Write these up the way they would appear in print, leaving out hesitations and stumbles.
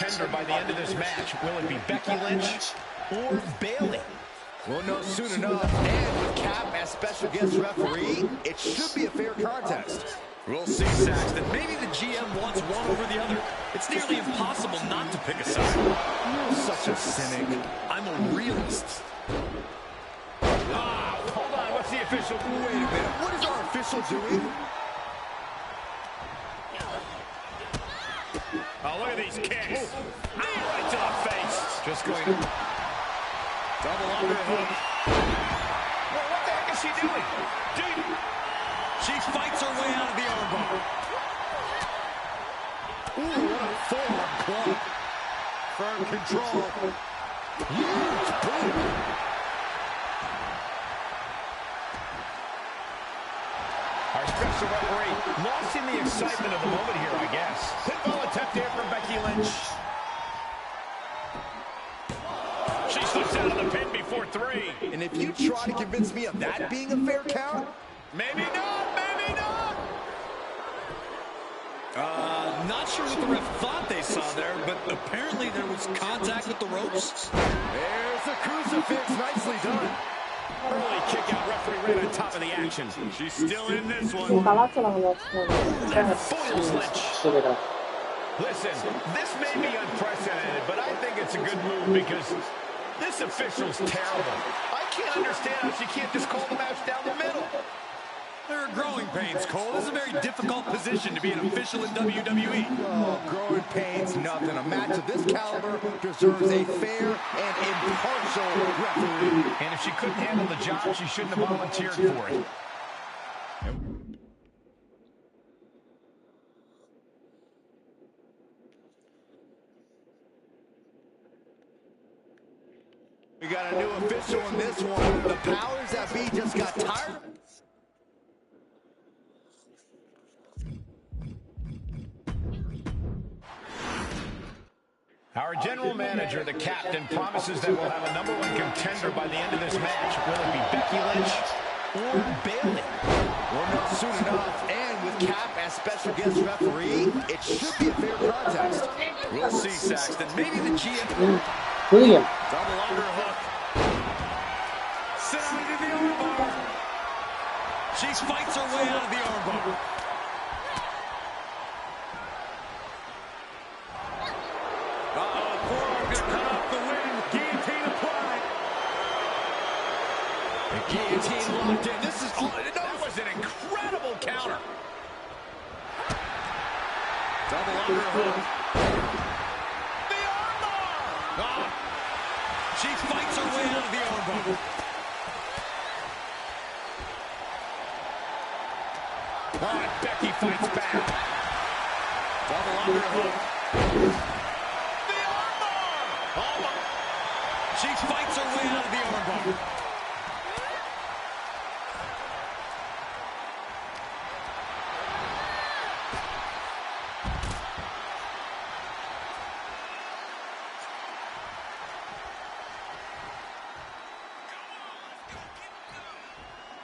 contender by the end of this match. Will it be Becky Lynch or Bayley? We'll know soon enough. And with Cap as special guest referee, it should be a fair contest. We'll see, Saxton. Maybe the GM wants one over the other. It's nearly impossible not to pick a side. You're such a cynic. I'm a realist. Hold on. What's the official? Wait a minute. What is our official doing? Oh, look at these kicks. Right to the face. Just going to... Double underhook. Well, what the heck is she doing? She fights her way out of the armbar. Ooh, what a forearm club. Firm control. Huge boom. Our special referee lost in the excitement of the moment here, I guess. Pinfall attempt here from Becky Lynch. She slips out of the pin before 3. And if you try to convince me of that being a fair count, maybe not, maybe not. Not sure what the ref thought they saw there, but apparently there was contact with the ropes. There's a crucifix, nicely done. Early kick out, referee right on top of the action. She's still in this one. That foils Lynch. Listen, this may be unprecedented, but I think it's a good move because this official's terrible. I can't understand how she can't just call the match down the middle. There are growing pains, Cole. This is a very difficult position to be an official in WWE. Oh, growing pains, nothing. A match of this caliber deserves a fair and impartial referee. And if she couldn't handle the job, she shouldn't have volunteered for it. We got a new official in this one. The powers that be just got tired. Our general manager, the captain, promises that we'll have a #1 contender by the end of this match. Will it be Becky Lynch or Bayley? We'll know soon enough. And with Cap as special guest referee, it should be a fair contest. We'll see, Saxton. Maybe the GM... Double underhook. Sent into the armbar. She fights her way out of the armbar. Forearm gonna cut off the wing. Guillotine applied. The guillotine locked in. This is... that was an incredible counter. Double underhook. The armbar. She fights her way out of the armbar. Becky fights back. Double underhook. She fights her way out of the armbar.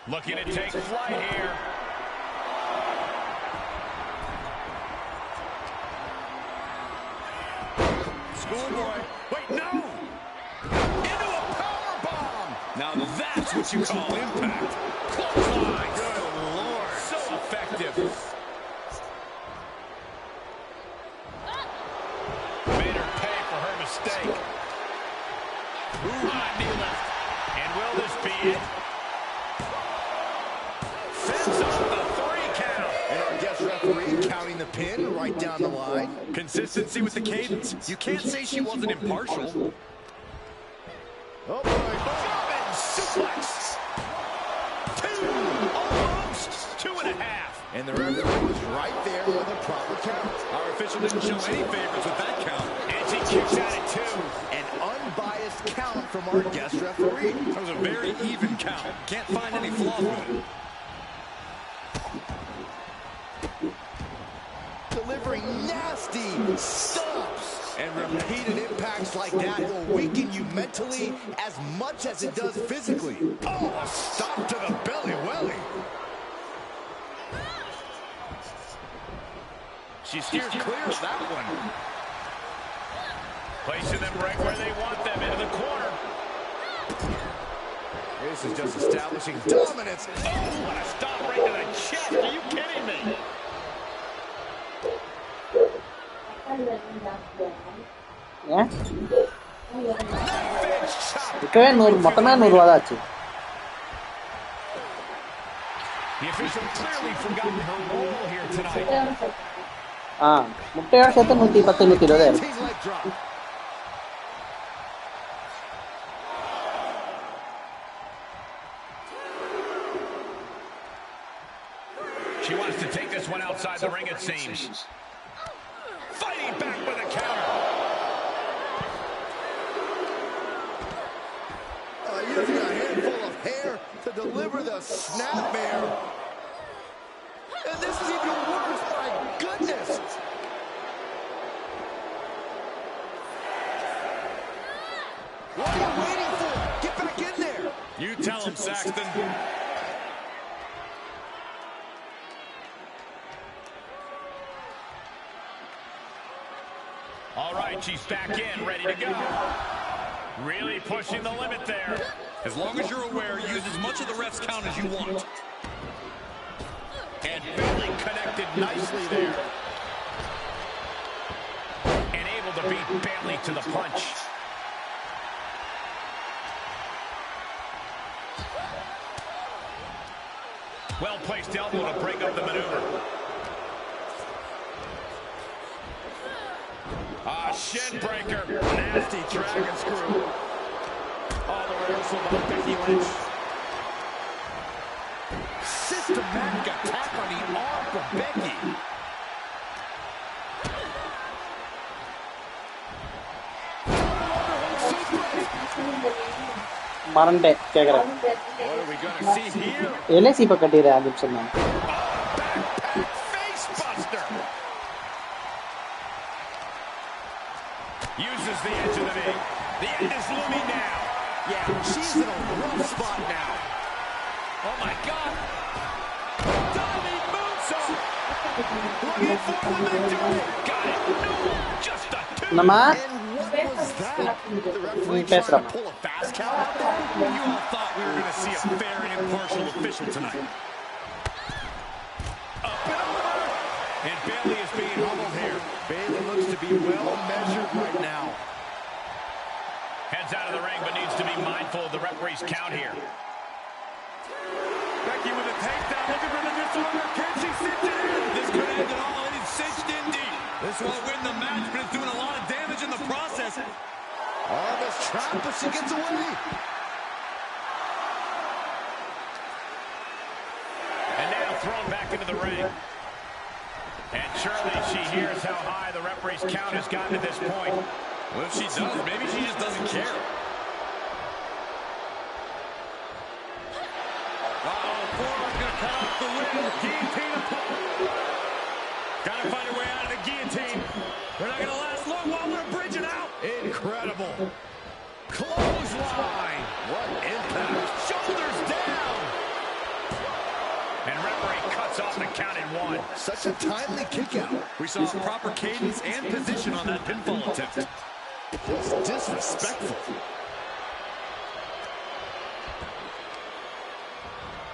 Looking to take flight here. Schoolboy. Wait, no! Now that's what you call impact. Clothesline. Good Lord. So effective. Made her pay for her mistake. Ooh, knee lift. And will this be it? Fence off the 3 count. And our guest referee counting the pin right down the line. Consistency with the cadence. You can't say she wasn't impartial. Oh, boy. Suplex. 2, almost 2.5. And the referee was right there with a proper count. Our official didn't show any favorites with that count. And she kicks out at 2. An unbiased count from our guest referee. That was a very even count. Can't find any flaws with it. Delivering nasty stops. And repeated impacts like that will weaken you mentally as much as it does physically. Oh, a stop to the belly welly. She steers clear of that one. Placing them right where they want them, into the corner. This is just establishing dominance. Oh, what a stop right to the chest. Are you kidding me? மொத்தமே 100 ரூபா தான் ஆச்சு. The official clearly forgotten her role here tonight. முட்டையோட சேர்த்து 110 120 ஆயிரும். She wants to take this one outside the ring, it seems. Fighting back with a counter. Using a handful of hair to deliver the snapmare. And this is even worse, my goodness. What are you waiting for? Get back in there. You tell him, Saxton. All right, she's back in, ready to go. Really pushing the limit there. As long as you're aware, use as much of the ref's count as you want. And Bailey connected nicely there. And able to beat Bailey to the punch. Well-placed elbow to break up the maneuver. Shin breaker. Nasty dragon screw. Oh, the reversal by Becky Lynch. Systematic attack on the arm for Becky. மறந்தே கேக்குறேன். What are we going to see here? LIC இப்ப கட்டிரு அது சொன்னாங்க. Face buster. Uses the edge of the knee. The end is looming now. Yeah, she's in a rough spot now. Oh my God. Diving moonsault. Looking for the victory. Got it. No, just a two. Nama. What was that? The referee trying to pull a fast count out there? You all thought we were going to see a fair and impartial official tonight. Up and over. And Bailey is being humbled here. Bailey looks to be well measured right now. Heads out of the ring, but needs to be mindful of the referee's count here. Becky with a takedown, looking for the disorder. Can she cinch it in? This could end it all. It is cinched in deep. This won't win the match, but it's doing a lot of damage in the process. Arm is trapped, but she gets away. And now thrown back into the ring. And surely she hears how high the referee's count has gotten at this point. Well, if she does, maybe she just doesn't care. Forearm's going to cut off the win. Guillotine apart. Got to find a way out of the guillotine. They're not going to last long while they're bridging out. Incredible. Clothesline. What impact. Shoulders down. And referee cuts off the count at one. Such a timely kick out. We saw proper cadence and position on that pinfall attempt. Just disrespectful.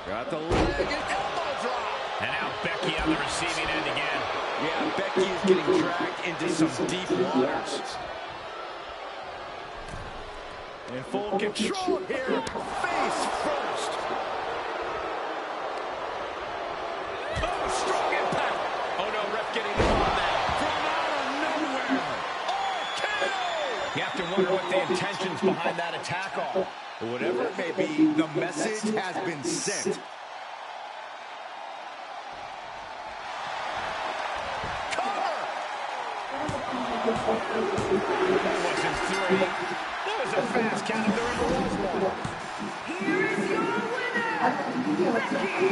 Got the leg and elbow drop. And now Becky on the receiving end again. Yeah, Becky is getting dragged into some deep waters. In full control here. Face first. Oh, strong impact. Oh no, ref getting involved now. From out of nowhere. Oh, KO. You have to wonder what the intentions behind that attack are. But whatever it may be, the message has been sent. Cover! That wasn't three. That was a fast count if there ever was one. Here is your winner, Becky.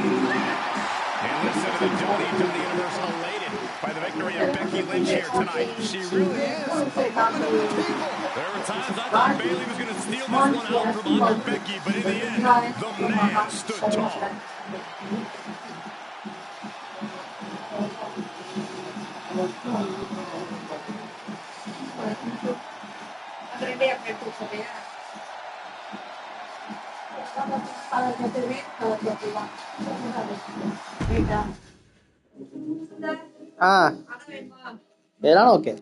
And listen to the WWE Universe elated by the victory of Becky Lynch here tonight. She really is a woman of the people. There were times I thought Bailey was going to steal this one out from under Becky, but in the end, the man stood tall. ആ ഏതാണ് okay.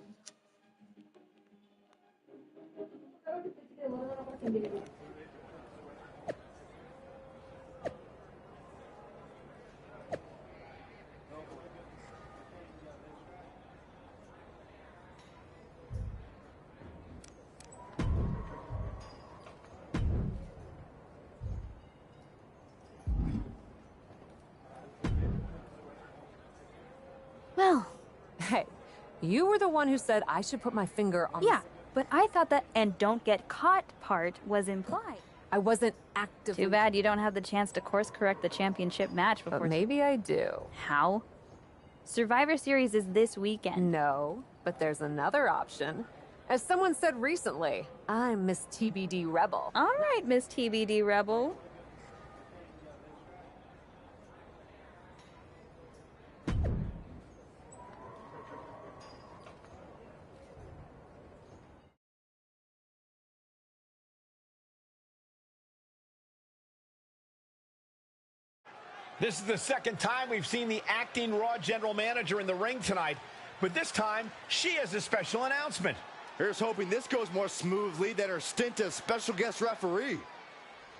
Well, hey, you were the one who said I should put my finger on. Yeah, but I thought that "and don't get caught" part was implied. I wasn't actively. Too bad you don't have the chance to course correct the championship match before. But maybe I do. How? Survivor Series is this weekend. No, but there's another option. As someone said recently, I'm Miss TBD Rebel. All right, Miss TBD Rebel. This is the second time we've seen the acting Raw general manager in the ring tonight, but this time she has a special announcement. Here's hoping this goes more smoothly than her stint as special guest referee.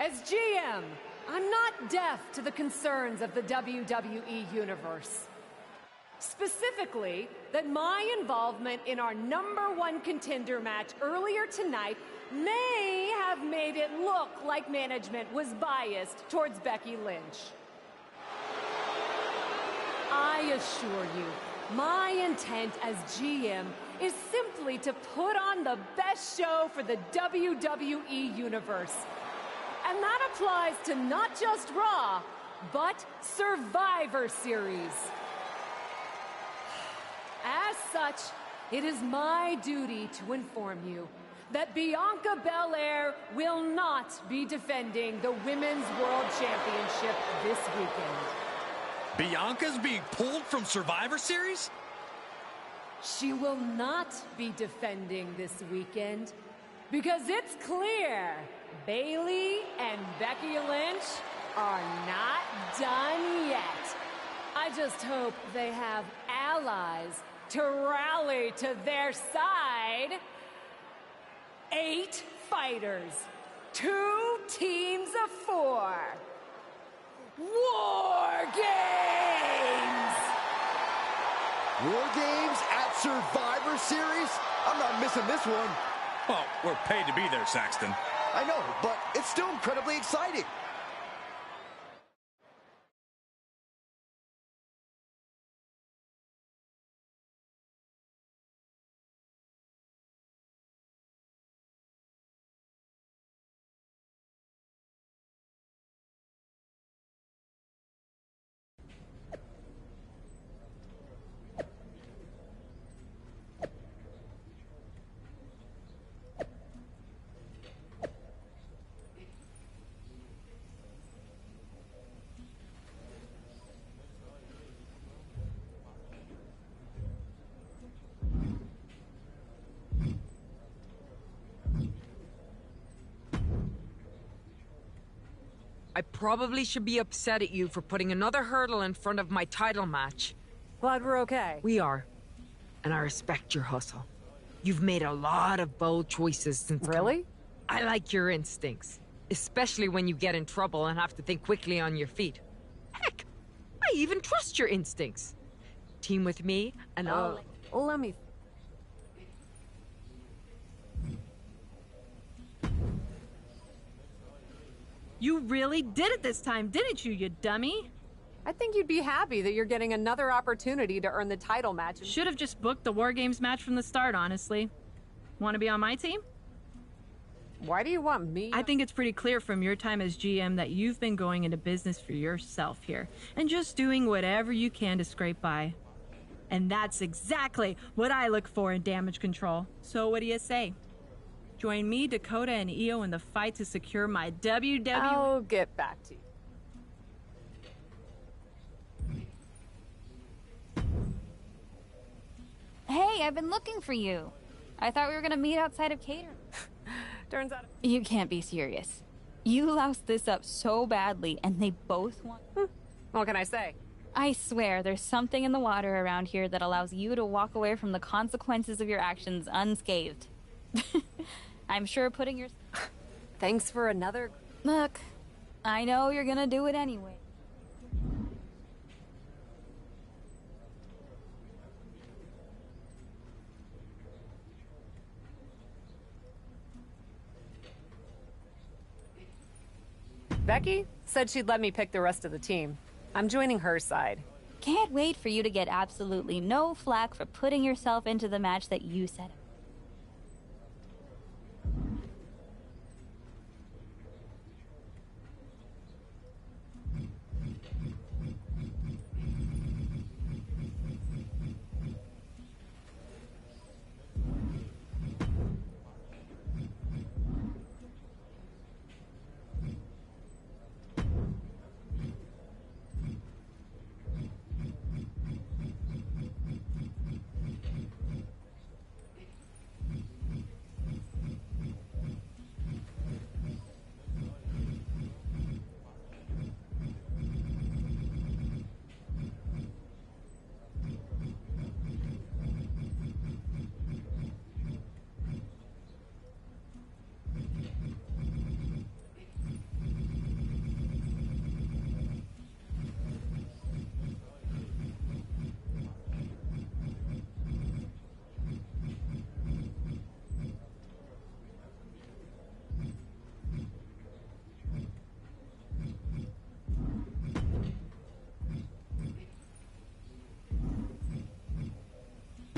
As GM, I'm not deaf to the concerns of the WWE Universe. Specifically, that my involvement in our #1 contender match earlier tonight may have made it look like management was biased towards Becky Lynch. I assure you, my intent as GM is simply to put on the best show for the WWE Universe. And that applies to not just Raw, but Survivor Series. As such, it is my duty to inform you that Bianca Belair will not be defending the Women's World Championship this weekend. Bianca's being pulled from Survivor Series? She will not be defending this weekend because it's clear Bayley and Becky Lynch are not done yet. I just hope they have allies to rally to their side. 8 fighters, 2 teams of 4. War Games! War Games at Survivor Series? I'm not missing this one. Well, we're paid to be there, Saxton. I know, but it's still incredibly exciting. I probably should be upset at you for putting another hurdle in front of my title match. Glad we're okay. We are. And I respect your hustle. You've made a lot of bold choices since... Really? I like your instincts. Especially when you get in trouble and have to think quickly on your feet. Heck, I even trust your instincts. Team with me, and I'll... Let me... You really did it this time, didn't you, you dummy? I think you'd be happy that you're getting another opportunity to earn the title match. Should have just booked the War Games match from the start, honestly. Want to be on my team? Why do you want me? I think it's pretty clear from your time as GM that you've been going into business for yourself here, and just doing whatever you can to scrape by. And that's exactly what I look for in damage control. So what do you say? Join me, Dakota, and Io in the fight to secure my WWE... I'll get back to you. Hey, I've been looking for you. I thought we were gonna meet outside of catering. Turns out... You can't be serious. You loused this up so badly, and they both won. What can I say? I swear, there's something in the water around here that allows you to walk away from the consequences of your actions unscathed. I'm sure putting your... Thanks for another... Look, I know you're gonna do it anyway. Becky said she'd let me pick the rest of the team. I'm joining her side. Can't wait for you to get absolutely no flack for putting yourself into the match that you set up.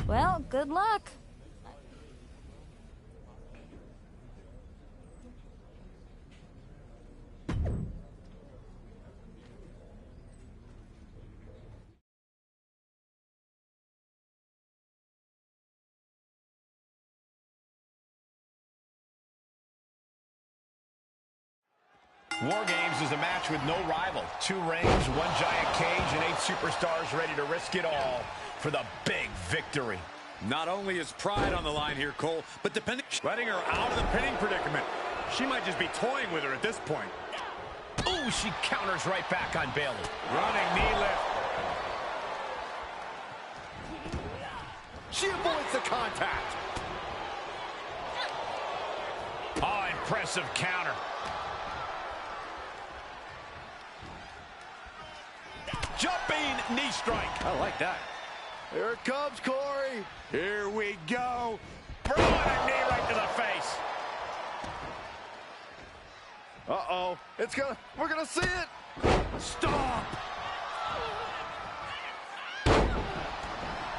Well, good luck. War Games is a match with no rival. 2 rings, 1 giant cage, and 8 superstars ready to risk it all for the big victory. Not only is pride on the line here, Cole, but letting her out of the pinning predicament. She might just be toying with her at this point. Ooh, she counters right back on Bayley. Running knee lift. She avoids the contact. Oh, impressive counter. Jumping knee strike. I like that. Here it comes, Corey. Here we go. Throwing a knee right to the face. Uh-oh. We're gonna see it. Stop.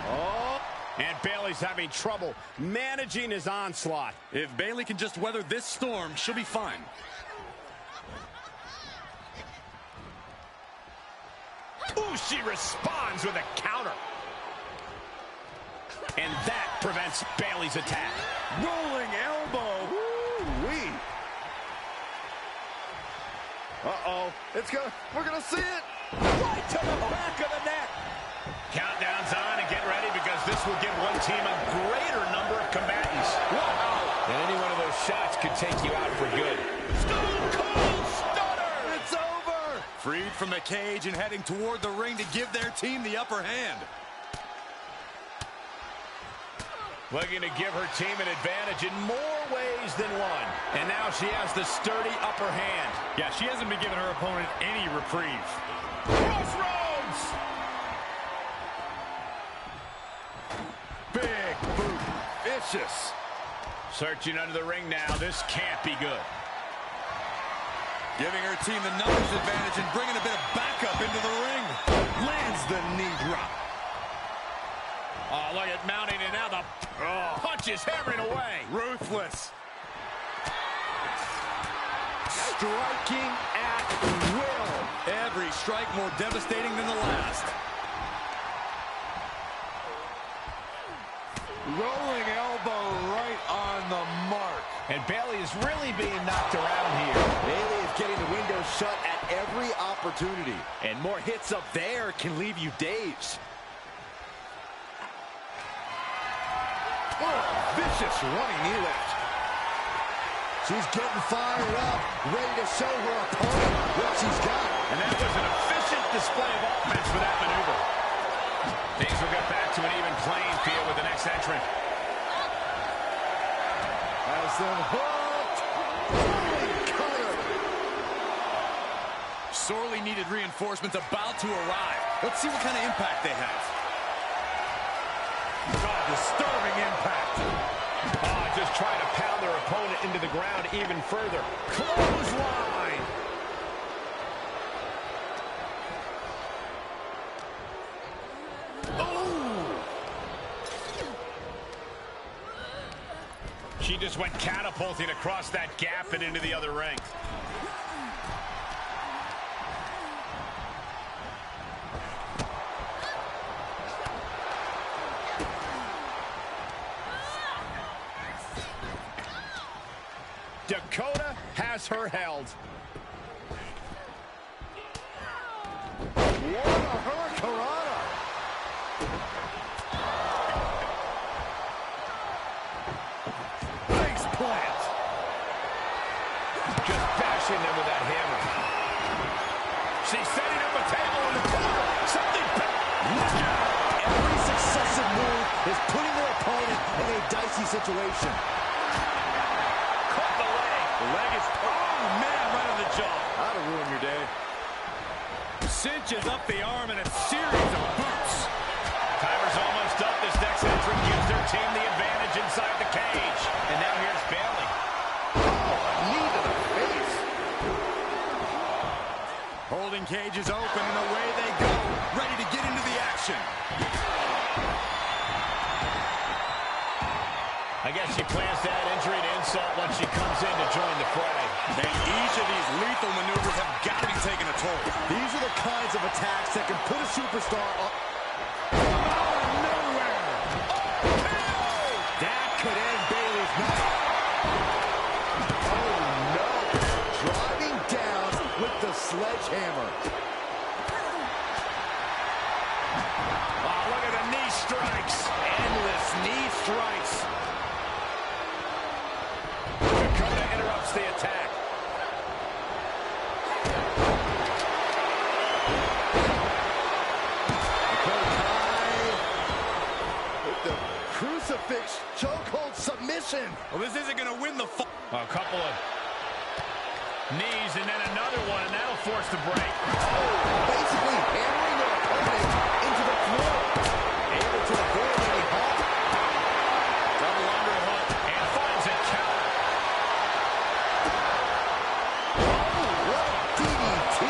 Oh. And Bayley's having trouble managing his onslaught. If Bayley can just weather this storm, she'll be fine. Ooh, she responds with a counter. And that prevents Bayley's attack. Rolling elbow. Woo-wee. Uh-oh. We're gonna see it. Right to the back of the neck. Countdown's on and get ready because this will give one team a greater number of combatants. Wow. And any one of those shots could take you out for good. Stone Cold Stunner. It's over. Freed from the cage and heading toward the ring to give their team the upper hand. Looking to give her team an advantage in more ways than one. And now she has the sturdy upper hand. Yeah, she hasn't been giving her opponent any reprieve. Crossroads! Big boot. Vicious. Searching under the ring now. This can't be good. Giving her team the numbers advantage and bringing a bit of backup into the ring. Lands the knee drop. Oh, look at mounting, and now the punch is hammering away. Ruthless. Striking at will. Every strike more devastating than the last. Rolling elbow right on the mark. And Bayley is really being knocked around here. Bayley is getting the window shut at every opportunity. And more hits up there can leave you dazed. Oh, vicious running knee lift. She's getting fired up, ready to show her opponent what she's got. And that was an efficient display of offense for that maneuver. Things will get back to an even playing field with the next entrant. Has them hooked. Holy cutter. Sorely needed reinforcements about to arrive. Let's see what kind of impact they have. God, disturbing impact. Just trying to pound their opponent into the ground even further. Clothesline. She just went catapulting across that gap and into the other ring. Dakota has her held. What a hurricanrana. Face plant. Just bashing them with that hammer. She's setting up a table in the corner. Something bad. Every successive move is putting their opponent in a dicey situation. Caught the leg. The leg is, oh man, right on the jaw. That'll ruin your day. Cinches up the arm in a series of boots. Timer's almost up. This next entrant gives their team the advantage inside the cage. And now here's Bayley. Oh, knee to the face. Holding cages open and away they go. Ready to get into the action. I guess she plans to add injury to insult once she comes in to join the fray. And each of these lethal maneuvers have got to be taking a toll. These are the kinds of attacks that can put a superstar on. Out of nowhere. That could end Bayley's night. Oh, no. Driving down with the sledgehammer. Oh, look at the knee strikes. Endless knee strikes. Dakota interrupts the attack. Crucifix chokehold submission. Well, this isn't going to win the fight. A couple of knees and then another one, and that'll force the break. Basically hammering their opponent into the floor. Able to avoid any harm. Double underhook and finds a counter. Oh, what a DDT.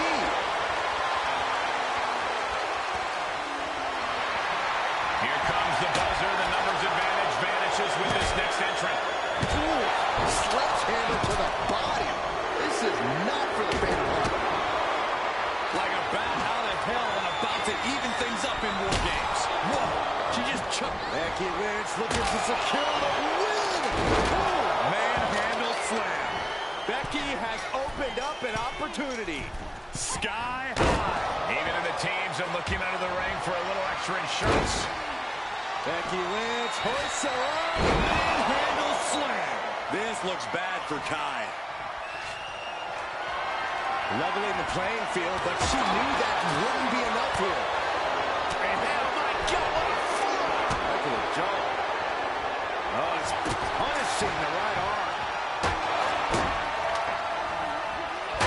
Here comes the buzzer. The numbers advantage vanishes with this next entrant. Ooh, sledgehammer to the body. This is not for the faint of heart. Like a bat out of hell and about to even things up in war games. Whoa, she just chucked. Becky Lynch looking to secure the win. Manhandle slam. Becky has opened up an opportunity. Sky high. Even in the teams are looking under the ring for a little extra insurance. Becky Lynch hoists her up. Manhandle slam. This looks bad for Kai. Leveling the playing field, but she knew that wouldn't be enough here. And oh my God, what a fall! Back to the jaw. Oh, it's punishing the right arm.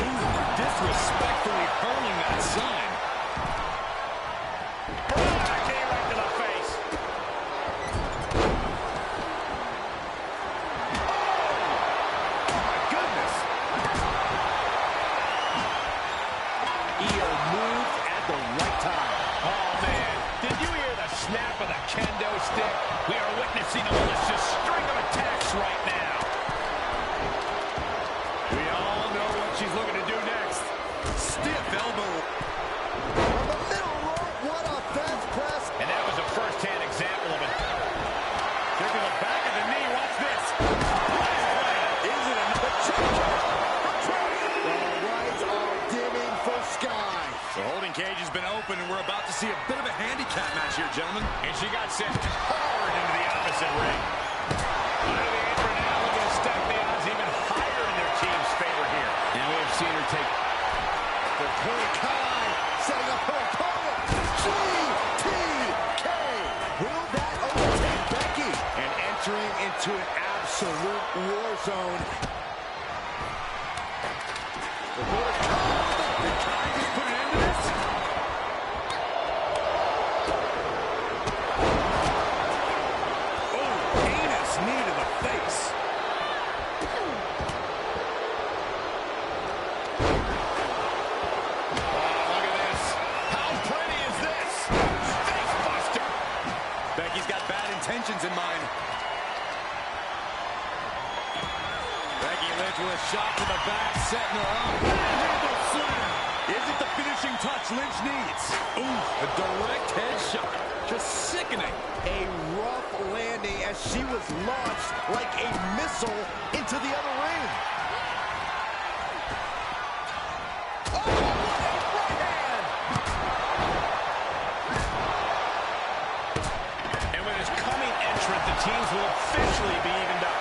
Ooh, disrespectfully hurling that sign. Came right to the face. Oh, my goodness. Io moved at the right time. Oh, man. Did you hear the snap of the kendo stick? We are witnessing a malicious string of attacks right now. We all know what she's looking to do next. Stiff elbow. From the middle rope, what a fence press. And that was a first-hand example of it. Kick to the back of the knee. Watch this. Is it enough? The lights are dimming for Sky. The holding cage has been open, and we're about to see a bit of a handicap match here, gentlemen. And she got sent hard into the opposite ring. Under the apron now, looking to stack the odds even higher seeing her take. The Kai setting up her opponent. GTK. Will that overtake Becky? And entering into an absolute war zone. The Kai just put an end to this. Oh, heinous knee to the face. Intentions in mind. Becky Lynch with a shot to the back, setting her up. Manhandle slam. Is it the finishing touch Lynch needs? Ooh, a direct headshot. Just sickening. A rough landing as she was launched like a missile into the other ring. Oh, what a right hand! The teams will officially be evened up.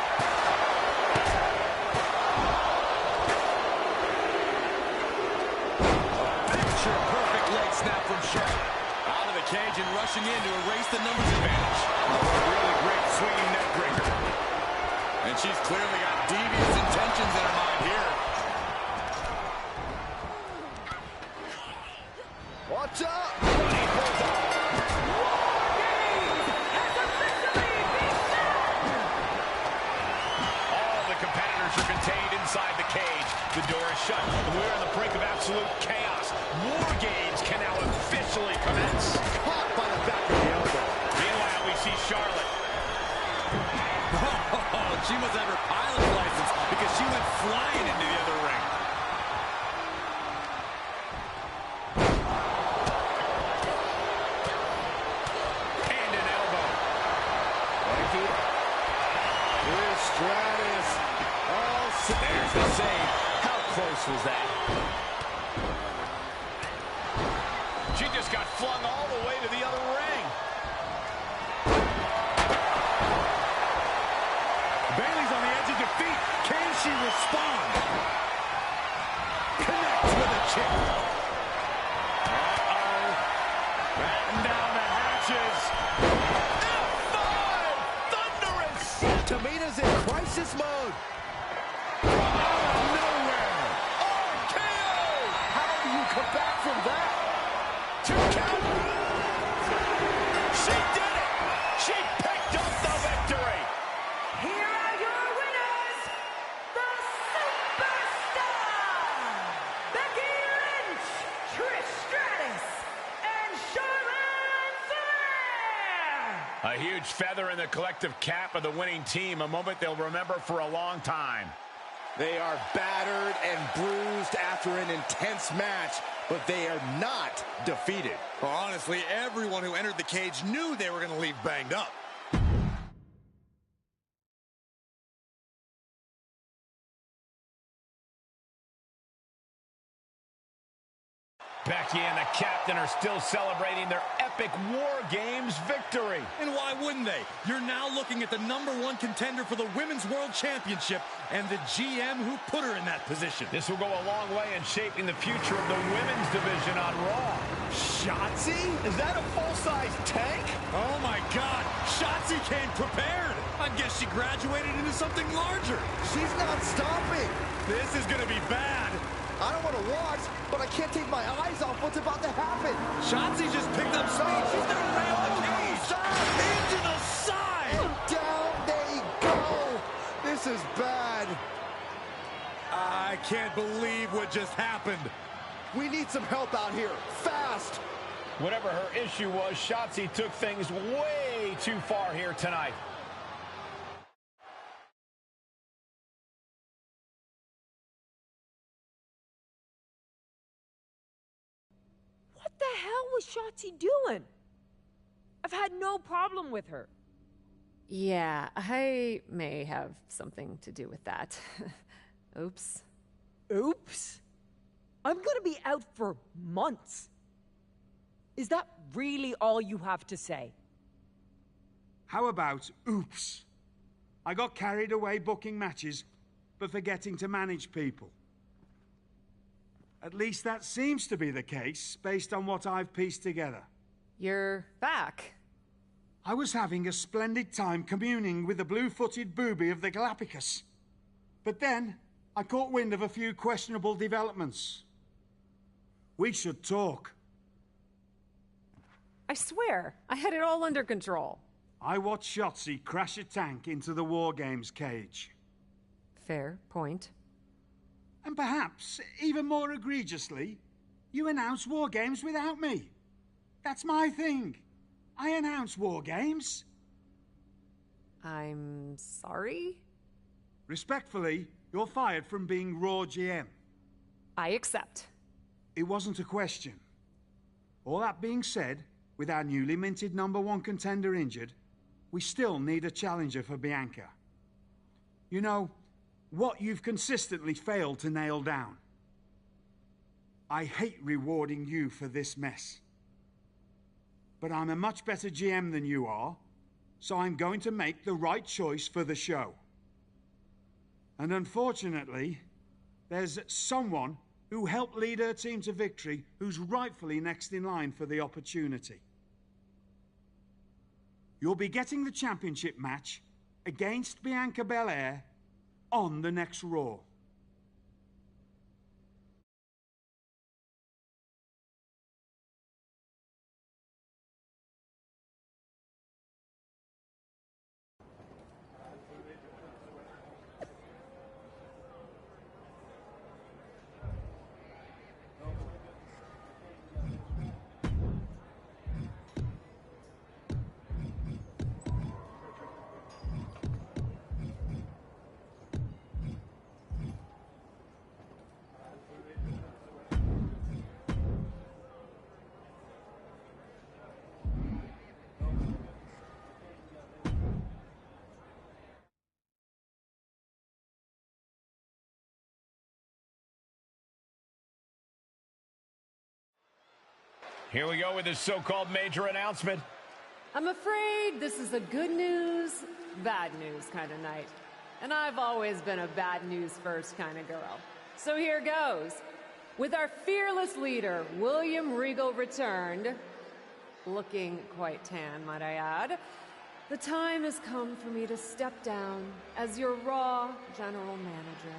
Picture perfect leg snap from Charlotte. Out of the cage and rushing in to erase the numbers advantage. Really great swinging neck breaker. And she's clearly got devious intentions in her mind here. Watch out! Are contained inside the cage. The door is shut. We're on the brink of absolute chaos. War games can now officially commence. Caught by the back of the elbow. Meanwhile, we see Charlotte. Oh, she must have her pilot's license because she went flying into the other ring. And an elbow. Here's Stratus. There's the save. How close was that? She just got flung all the way to the other ring. Bayley's on the edge of defeat. Can she respond? Connects with a kick. Uh-oh. Batten down the hatches. F5! Thunderous! Tamina's in crisis mode. Come back from that. 2 count. She did it. She picked up the victory. Here are your winners, the Superstar, Becky Lynch, Trish Stratus, and Charlotte Flair. A huge feather in the collective cap of the winning team, a moment they'll remember for a long time. They are battered and bruised after an intense match, but they are not defeated. Well, honestly, everyone who entered the cage knew they were going to leave banged up. Becky and the captain are still celebrating their epic War Games victory. And why wouldn't they? You're now looking at the #1 contender for the Women's World Championship and the GM who put her in that position. This will go a long way in shaping the future of the women's division on Raw. Shotzi? Is that a full-size tank? Oh my God, Shotzi came prepared. I guess she graduated into something larger. She's not stopping. This is gonna be bad. I don't want to watch, but I can't take my eyes off what's about to happen. Shotzi just picked up speed. She's gonna ram the cage. Into the side. And down they go. This is bad. I can't believe what just happened. We need some help out here, fast. Whatever her issue was, Shotzi took things way too far here tonight. What the hell was Shotzi doing? I've had no problem with her. Yeah, I may have something to do with that. Oops. Oops? I'm gonna be out for months. Is that really all you have to say? How about oops? I got carried away booking matches, but forgetting to manage people. At least that seems to be the case, based on what I've pieced together. You're back. I was having a splendid time communing with the blue-footed booby of the Galapagos. But then, I caught wind of a few questionable developments. We should talk. I swear, I had it all under control. I watched Shotzi crash a tank into the War Games cage. Fair point. And perhaps, even more egregiously, you announced War Games without me. That's my thing. I announce War Games. I'm sorry? Respectfully, you're fired from being Raw GM. I accept. It wasn't a question. All that being said, with our newly minted #1 contender injured, we still need a challenger for Bianca. You know, what you've consistently failed to nail down. I hate rewarding you for this mess. But I'm a much better GM than you are, so I'm going to make the right choice for the show. And unfortunately, there's someone who helped lead her team to victory who's rightfully next in line for the opportunity. You'll be getting the championship match against Bianca Belair on the next Raw. Here we go with this so-called major announcement. I'm afraid this is a good news, bad news kind of night. And I've always been a bad news first kind of girl. So here goes. With our fearless leader, William Regal, returned, looking quite tan, might I add, the time has come for me to step down as your Raw General Manager.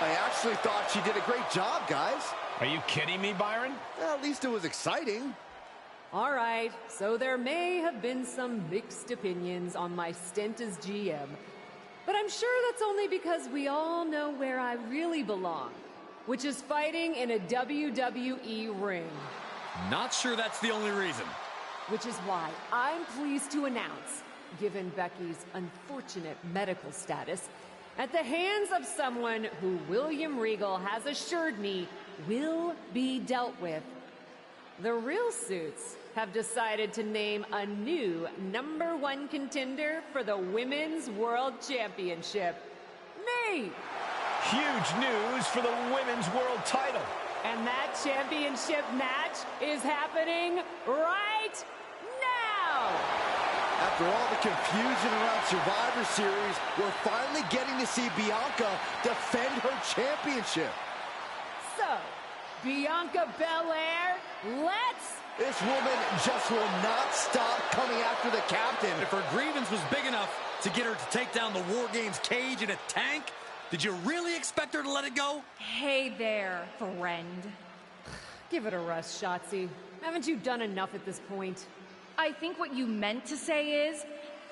I actually thought she did a great job, guys. Are you kidding me, Byron? Well, at least it was exciting. All right, so there may have been some mixed opinions on my stint as GM, but I'm sure that's only because we all know where I really belong, which is fighting in a WWE ring. Not sure that's the only reason. Which is why I'm pleased to announce, given Becky's unfortunate medical status, at the hands of someone who William Regal has assured me will be dealt with, the Real Suits have decided to name a new #1 contender for the Women's World Championship. Me! Huge news for the Women's World title. And that championship match is happening right now! After all the confusion around Survivor Series, we're finally getting to see Bianca defend her championship. So, Bianca Belair, let's... This woman just will not stop coming after the captain. If her grievance was big enough to get her to take down the War Games cage in a tank, did you really expect her to let it go? Hey there, friend. Give it a rest, Shotzi. Haven't you done enough at this point? I think what you meant to say is,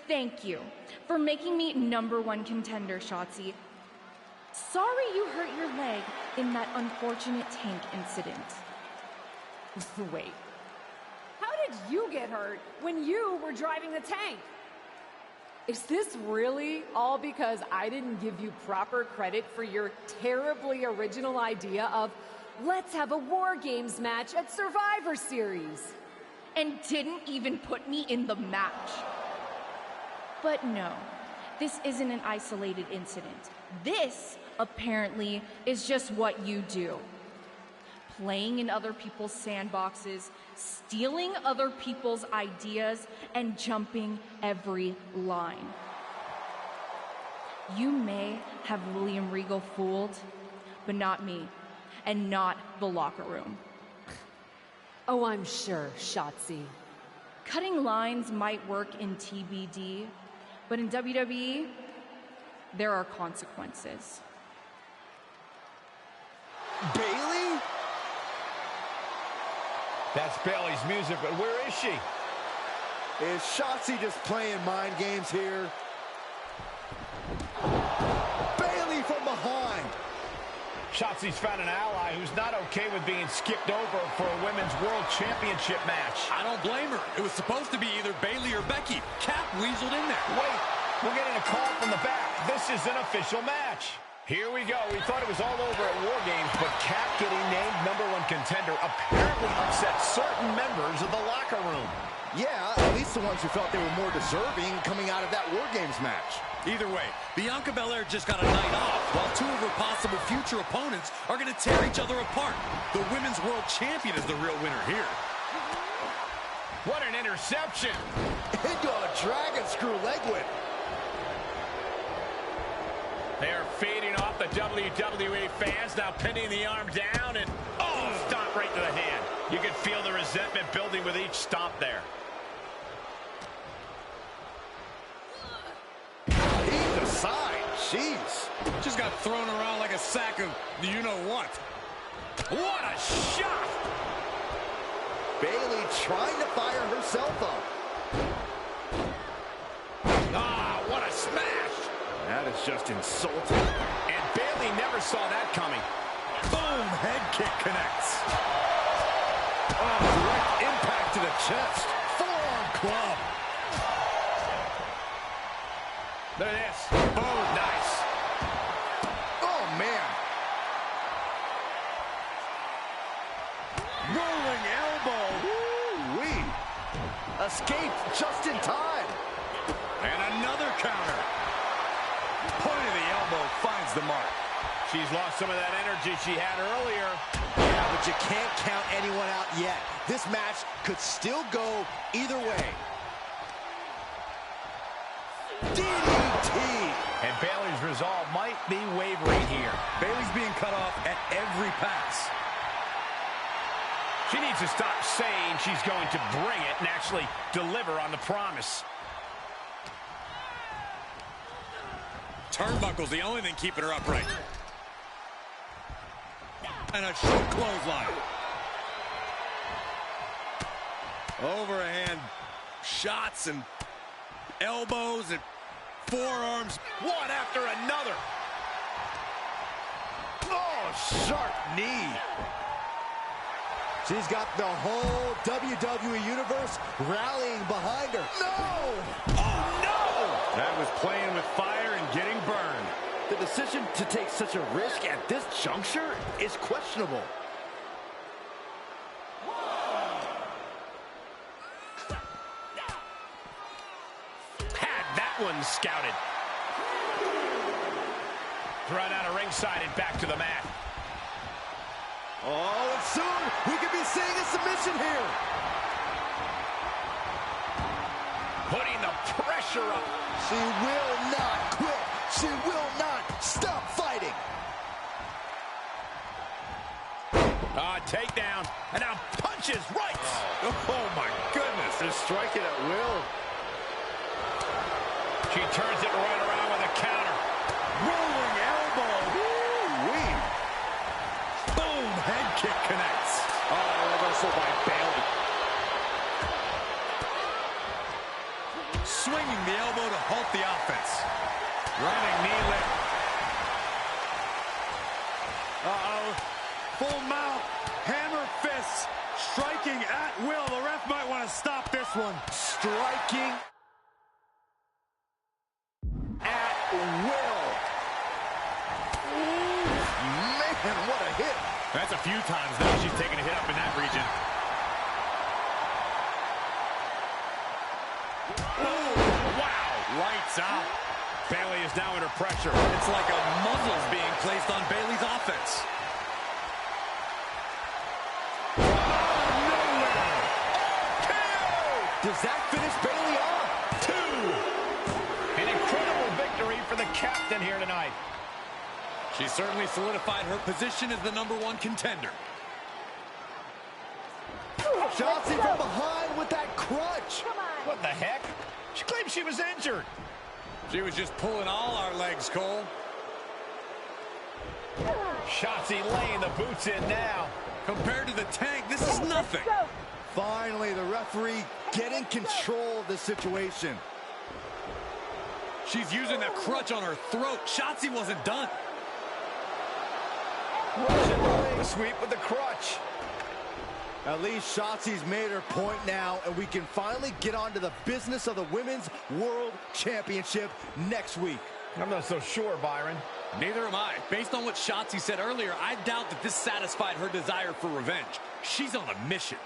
thank you for making me #1 contender, Shotzi. Sorry you hurt your leg in that unfortunate tank incident. Wait. How did you get hurt when you were driving the tank? Is this really all because I didn't give you proper credit for your terribly original idea of let's have a War Games match at Survivor Series? And didn't even put me in the match. But no, this isn't an isolated incident. This, apparently, is just what you do. Playing in other people's sandboxes, stealing other people's ideas, and jumping every line. You may have William Regal fooled, but not me. and not the locker room. Oh, I'm sure, Shotzi. Cutting lines might work in TBD, but in WWE, there are consequences. Bayley? That's Bayley's music, but where is she? Is Shotzi just playing mind games here? Bayley from behind. Shotzi's found an ally who's not okay with being skipped over for a Women's World Championship match. I don't blame her. It was supposed to be either Bayley or Becky. Cap weaseled in there. Wait, we're getting a call from the back. This is an official match. Here we go. We thought it was all over at War Games, but Cap getting named #1 contender apparently upset certain members of the locker room. Yeah, at least the ones who felt they were more deserving coming out of that War Games match. Either way, Bianca Belair just got a night off, while two of her possible future opponents are going to tear each other apart. The Women's World Champion is the real winner here. What an interception! Into a dragon screw leg whip. They're feeding off the WWE fans, now pinning the arm down, and stomp right to the hand. You can feel the resentment building with each stomp there. Either side, jeez. Just got thrown around like a sack of you-know-what. What a shot! Bayley trying to fire herself up. Ah, what a smash! That is just insulting. And Bayley never saw that coming. Boom! Head kick connects. Oh, direct impact to the chest. Forearm club. Look at this. Boom, nice. Oh, man. Rolling elbow. Woo-wee. Escaped just in time. And another counter. Point of the elbow finds the mark. She's lost some of that energy she had earlier. Yeah, but you can't count anyone out yet. This match could still go either way. DDT! And Bayley's resolve might be wavering here. Bayley's being cut off at every pass. She needs to stop saying she's going to bring it and actually deliver on the promise. Turnbuckle's the only thing keeping her upright. And a short clothesline. Overhand shots and elbows and forearms. One after another. Oh, sharp knee. She's got the whole WWE Universe rallying behind her. No! Oh, no! That was playing with fire and getting burned. The decision to take such a risk at this juncture is questionable. Had that one scouted. Thrown out of ringside and back to the mat. Oh, and soon we could be seeing a submission here. Putting the pressure up. She will not quit. She will not stop fighting. Takedown. And now punches right. Oh, my goodness. Just strike it at will. She turns it right around with a counter. Rolling elbow. Woo-wee. Boom. Head kick connects. Oh, reversal by Bayley. Swinging the elbow to halt the offense. Running knee lift. Uh-oh. Full mount. Hammer fists. Striking at will. The ref might want to stop this one. Striking at will. Man, what a hit. That's a few times now she's taken a hit up in that region. Oh, wow. Lights out. Bayley is now under pressure. It's like a muzzle's being placed on Bayley's offense. Does that finish Bayley off? 2. An incredible victory for the captain here tonight. She certainly solidified her position as the #1 contender. Shotzi from behind with that crutch. What the heck? She claimed she was injured. She was just pulling all our legs, Cole. Shotzi laying the boots in now. Compared to the Tank, this is nothing. Finally, the referee getting control of the situation. She's using that crutch on her throat. Shotzi wasn't done. Russian leg sweep with the crutch. At least Shotzi's made her point now, and we can finally get on to the business of the Women's World Championship next week. I'm not so sure, Byron. Neither am I. Based on what Shotzi said earlier, I doubt that this satisfied her desire for revenge. She's on a mission.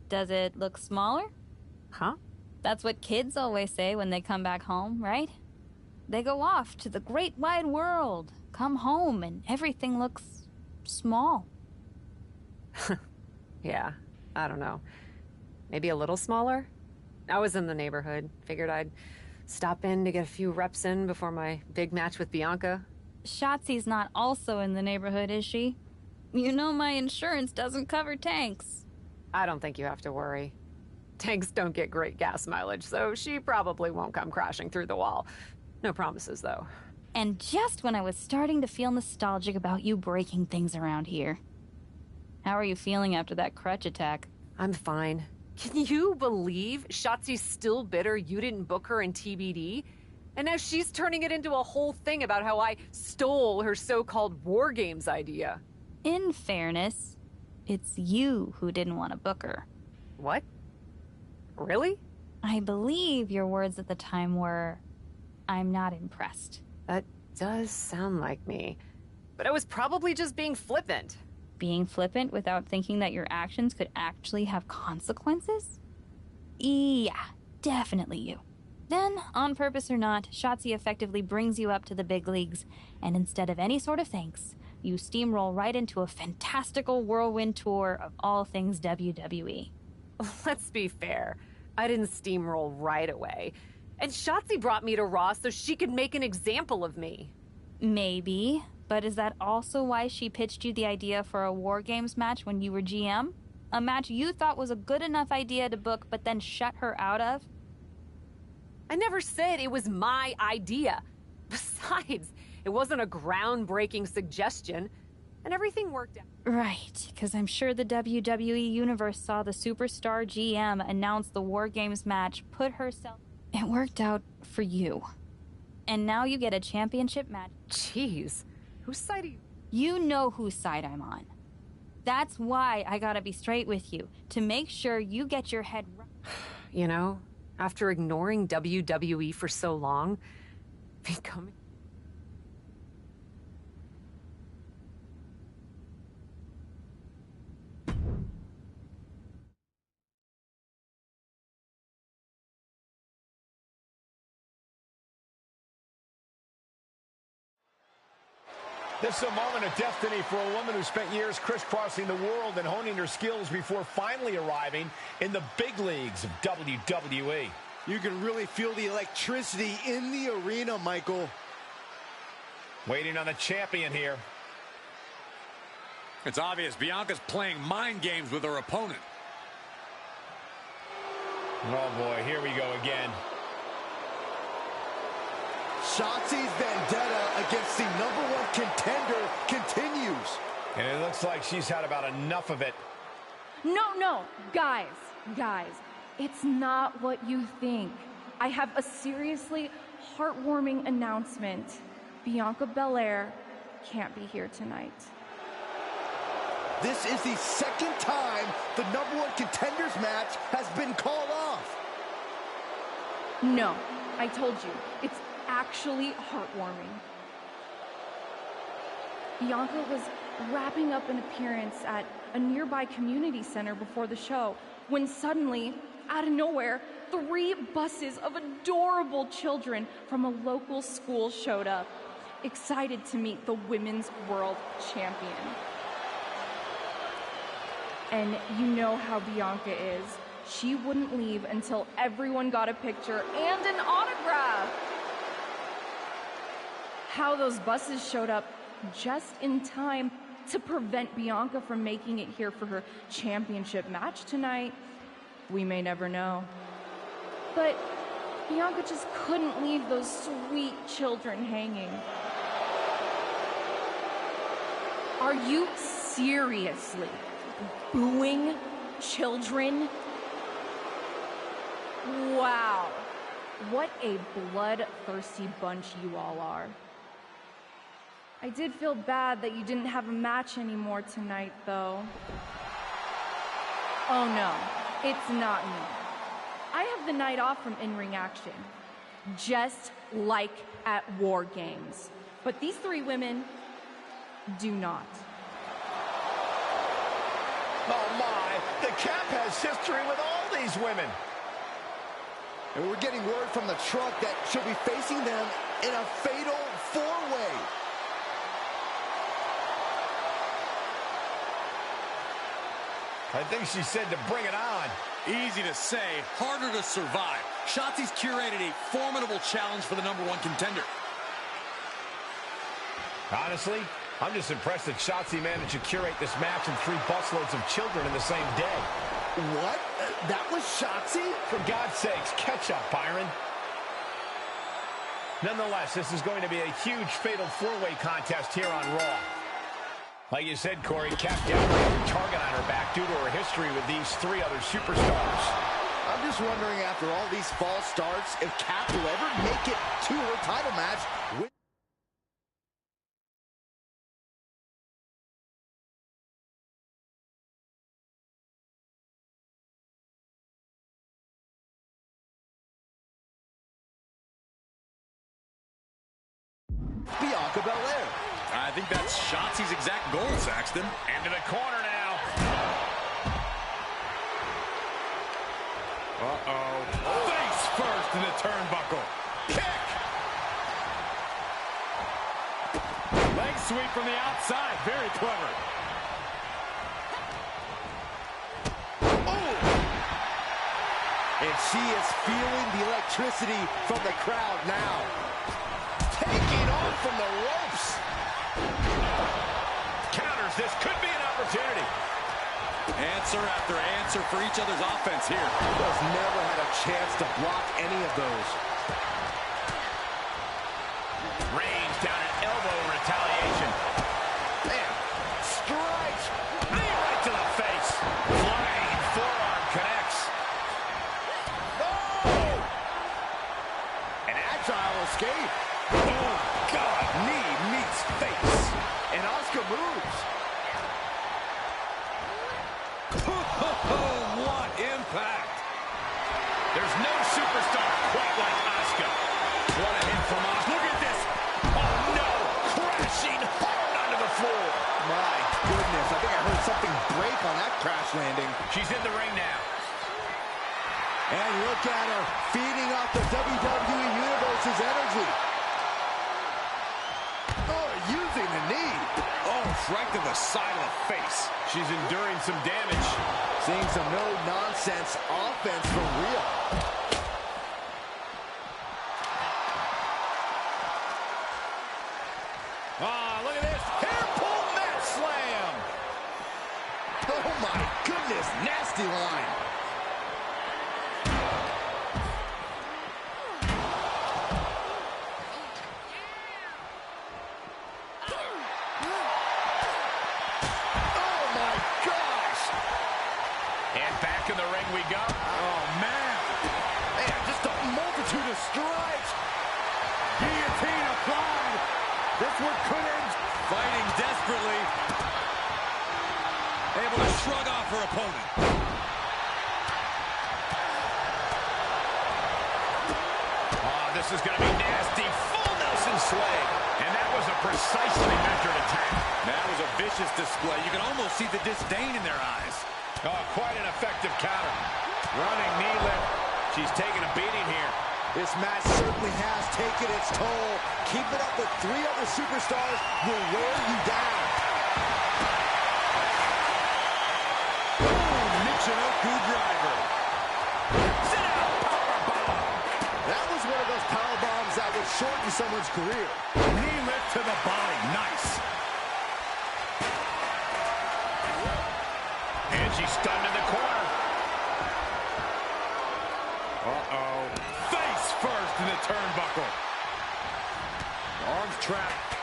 Does it look smaller? Huh? That's what kids always say when they come back home, right? They go off to the great wide world, come home, and everything looks small. Yeah, I don't know. Maybe a little smaller? I was in the neighborhood. Figured I'd stop in to get a few reps in before my big match with Bianca. Shotzi's not also in the neighborhood, is she? You know my insurance doesn't cover tanks. I don't think you have to worry. Tanks don't get great gas mileage, so she probably won't come crashing through the wall. No promises, though. And just when I was starting to feel nostalgic about you breaking things around here. How are you feeling after that crutch attack? I'm fine. Can you believe Shotzi's still bitter you didn't book her in TBD? And now she's turning it into a whole thing about how I stole her so-called War Games idea. In fairness, it's you who didn't want to book her. What? Really? I believe your words at the time were, "I'm not impressed." That does sound like me. But I was probably just being flippant. Being flippant without thinking that your actions could actually have consequences? Yeah, definitely you. Then, on purpose or not, Shotzi effectively brings you up to the big leagues, and instead of any sort of thanks, you steamroll right into a fantastical whirlwind tour of all things WWE. Let's be fair. I didn't steamroll right away. And Shotzi brought me to Raw so she could make an example of me. Maybe, but is that also why she pitched you the idea for a War Games match when you were GM? A match you thought was a good enough idea to book but then shut her out of? I never said it was my idea. Besides, it wasn't a groundbreaking suggestion, and everything worked out. Right, because I'm sure the WWE Universe saw the superstar GM announce the War Games match, put herself... It worked out for you. And now you get a championship match. Jeez, whose side are you? You know whose side I'm on. That's why I gotta be straight with you, to make sure you get your head right. You know, after ignoring WWE for so long, becoming... This is a moment of destiny for a woman who spent years crisscrossing the world and honing her skills before finally arriving in the big leagues of WWE. You can really feel the electricity in the arena, Michael. Waiting on the champion here. It's obvious Bianca's playing mind games with her opponent. Oh boy, here we go again. Shotzi's vendetta against the #1 contender continues. And it looks like she's had about enough of it. No, guys, it's not what you think. I have a seriously heartwarming announcement. Bianca Belair can't be here tonight. This is the second time the #1 contenders match has been called off. No, I told you, it's actually heartwarming. Bianca was wrapping up an appearance at a nearby community center before the show when suddenly, out of nowhere, 3 buses of adorable children from a local school showed up, excited to meet the Women's World Champion. And you know how Bianca is. She wouldn't leave until everyone got a picture and an autograph. How those buses showed up just in time to prevent Bianca from making it here for her championship match tonight, we may never know. But Bianca just couldn't leave those sweet children hanging. Are you seriously booing children? Wow, what a bloodthirsty bunch you all are. I did feel bad that you didn't have a match anymore tonight, though. Oh no, it's not me. I have the night off from in-ring action, just like at War Games. But these 3 women do not. Oh my, the Cap has history with all these women. And we're getting word from the truck that she'll be facing them in a fatal 4-way. I think she said to bring it on. Easy to say, harder to survive. Shotzi's curated a formidable challenge for the #1 contender. Honestly, I'm just impressed that Shotzi managed to curate this match and 3 busloads of children in the same day. What? That was Shotzi? For God's sakes, catch up, Byron. Nonetheless, this is going to be a huge fatal 4-way contest here on Raw. Like you said, Corey, Cap definitely has a target on her back due to her history with these 3 other superstars. I'm just wondering, after all these false starts, if Cap will ever make it to her title match with... Bianca Belair. I think that's Shotzi's exact goal, Saxton. Into the corner now. Uh-oh. Face first in the turnbuckle. Kick! Leg sweep from the outside. Very clever. Oh! And she is feeling the electricity from the crowd now. Taking off from the ropes. Counters. This could be an opportunity. Answer after answer for each other's offense here. Has never had a chance to block any of those. Range down an elbow in retaliation. Man, strikes. Knee right to the face. Flying forearm connects. Oh! An agile escape. Oh, God. Knee meets face. And Asuka moves. What impact! There's no superstar quite like Asuka. What a hit from Asuka. Look at this. Oh, no. Crashing hard onto the floor. My goodness. I think I heard something break on that crash landing. She's in the ring now. And look at her feeding off the WWE Universe's energy. Oh, using the knee. Oh, right to the side of the face. She's enduring some damage. Seeing some no-nonsense offense for real. Ah, look at this. Hair pull mat slam. Oh, my goodness. Nasty line. strike. Guillotine applied. This one could end. Fighting desperately. Able to shrug off her opponent. Oh, this is going to be nasty. Full Nelson swing. And that was a precisely measured attack. That was a vicious display. You can almost see the disdain in their eyes. Oh, quite an effective counter. Running knee lift. She's taking a beating here. This match certainly has taken its toll. Keeping up with 3 other superstars will wear you down. Boom! Michinoku driver. Sit out, powerbomb. That was one of those power bombs that would shorten someone's career. Knee lift to the body. Nice. And she's stunned in the corner. Uh-oh. Face first in the turnbuckle. Arms trapped.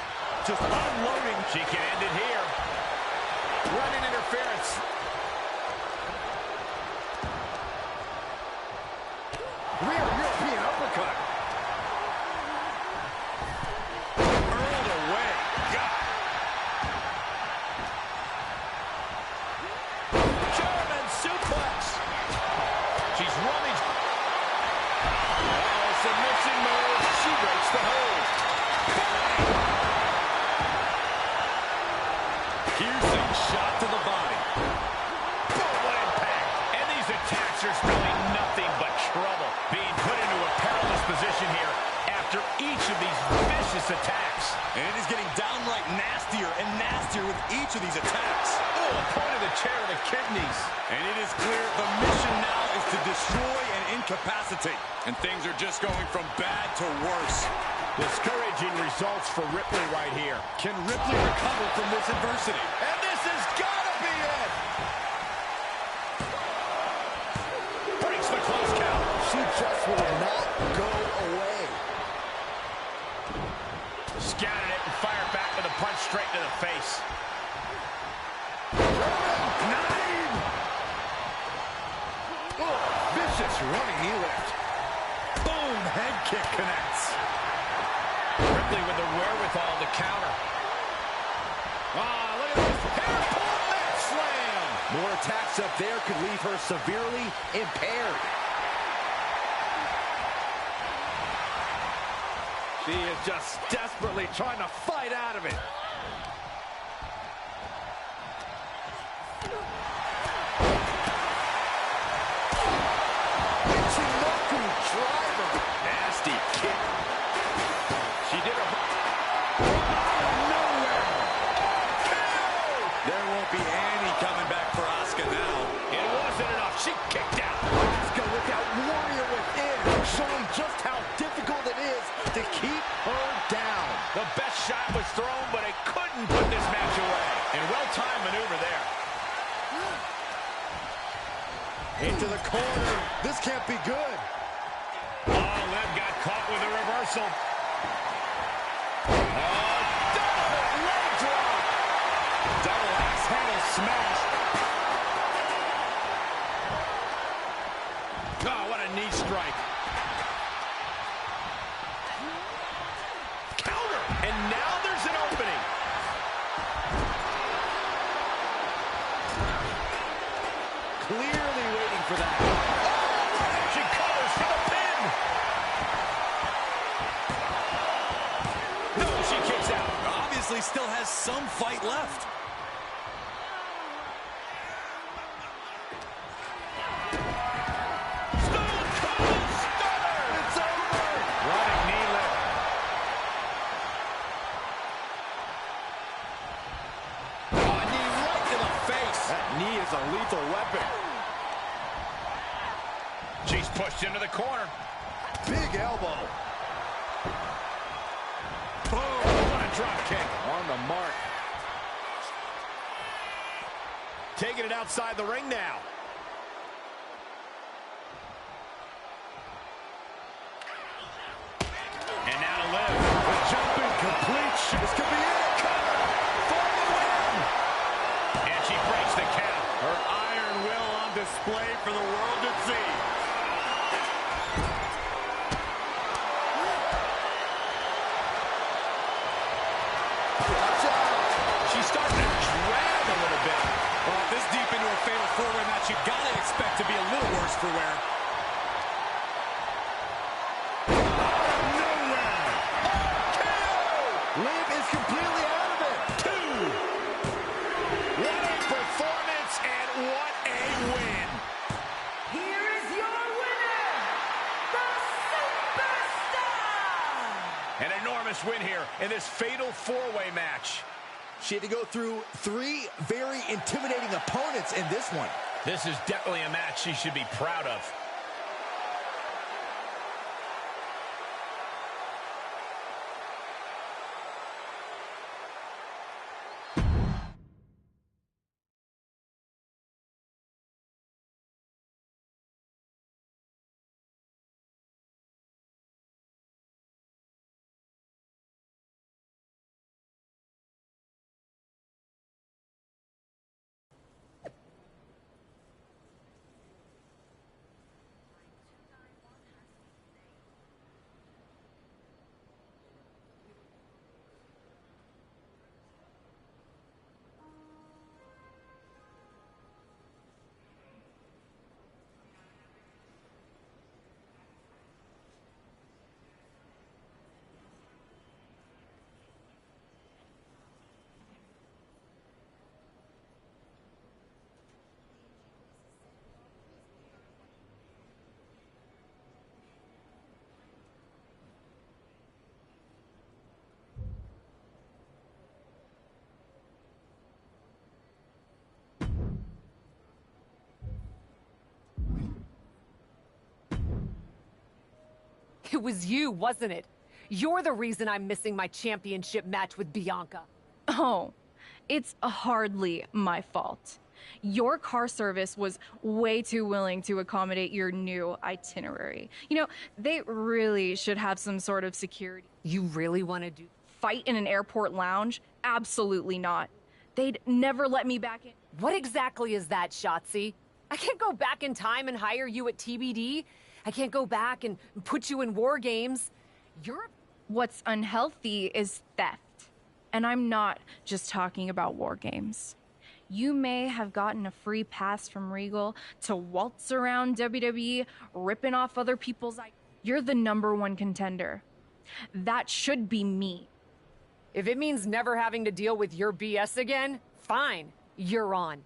Just unloading. She can end it here. Running interference. Rear European uppercut. Hurled away. God. German suplex. She's running. Submission move. She breaks the hold. Piercing shot to the body. Boom, what impact. And these attacks are spelling nothing but trouble. Being put into a perilous position here after each of these vicious attacks. And it is getting downright nastier and nastier with each of these attacks. Oh, a point of the chair to the kidneys. And it is clear the mission now is to destroy and incapacitate. And things are just going from bad to worse. Discouraging results for Ripley right here. Can Ripley recover from this adversity? And this has got to be it. Breaks the close count. She just will not go away. Scattered it and fired back with a punch straight to the face. Vicious running knee lift. Boom, head kick connects. Ripley with the wherewithal to counter. Look at this. Hair pull mat slam. More attacks up there could leave her severely impaired. She is just desperately trying to fight out of it. Michinoku driver. Nasty kick. She did a... Nowhere. There won't be any coming back for Asuka now. It wasn't enough. She kicked out. Asuka with that warrior within, showing just how difficult it is to keep her down. The best shot was thrown, but it couldn't put this match away. And well-timed maneuver there. Into the corner. This can't be good. Oh, Liv got caught with a reversal. Oh, double leg drop. Double axe handle smash. Oh, what a knee strike. Counter. And now there's an opening. Clearly waiting for that. Oh, she covers for the pin. No, she kicks out. Obviously still has some fight left. Stone Cold Stunner. It's over. Running knee lift. Oh, knee right to the face. That knee is a lethal weapon. She's pushed into the corner. Big elbow. Boom, what a drop kick. On the mark. Taking it outside the ring now. And now to Liv. The jumping complete. This could be it. Cover for the win. And she breaks the count. Her iron will on display for the world to see. shot. She's starting to drag a little bit. Well, this deep into a fatal four-way match, you gotta expect to be a little worse for wear. Liv is completely out of it. 2. What a performance and what a win. Here is your winner, the Superstar! An enormous win here in this fatal four-way match. She had to go through 3 very intimidating opponents in this one. This is definitely a match she should be proud of. It was you, wasn't it? You're the reason I'm missing my championship match with Bianca. Oh, it's hardly my fault. Your car service was way too willing to accommodate your new itinerary. You know, they really should have some sort of security. You really want to do... Fight in an airport lounge? Absolutely not. They'd never let me back in. What exactly is that, Shotzi? I can't go back in time and hire you at TBD. I can't go back and put you in war games. What's unhealthy is theft. And I'm not just talking about war games. You may have gotten a free pass from Regal to waltz around WWE, ripping off other people's... You're the #1 contender. That should be me. If it means never having to deal with your BS again, fine. You're on.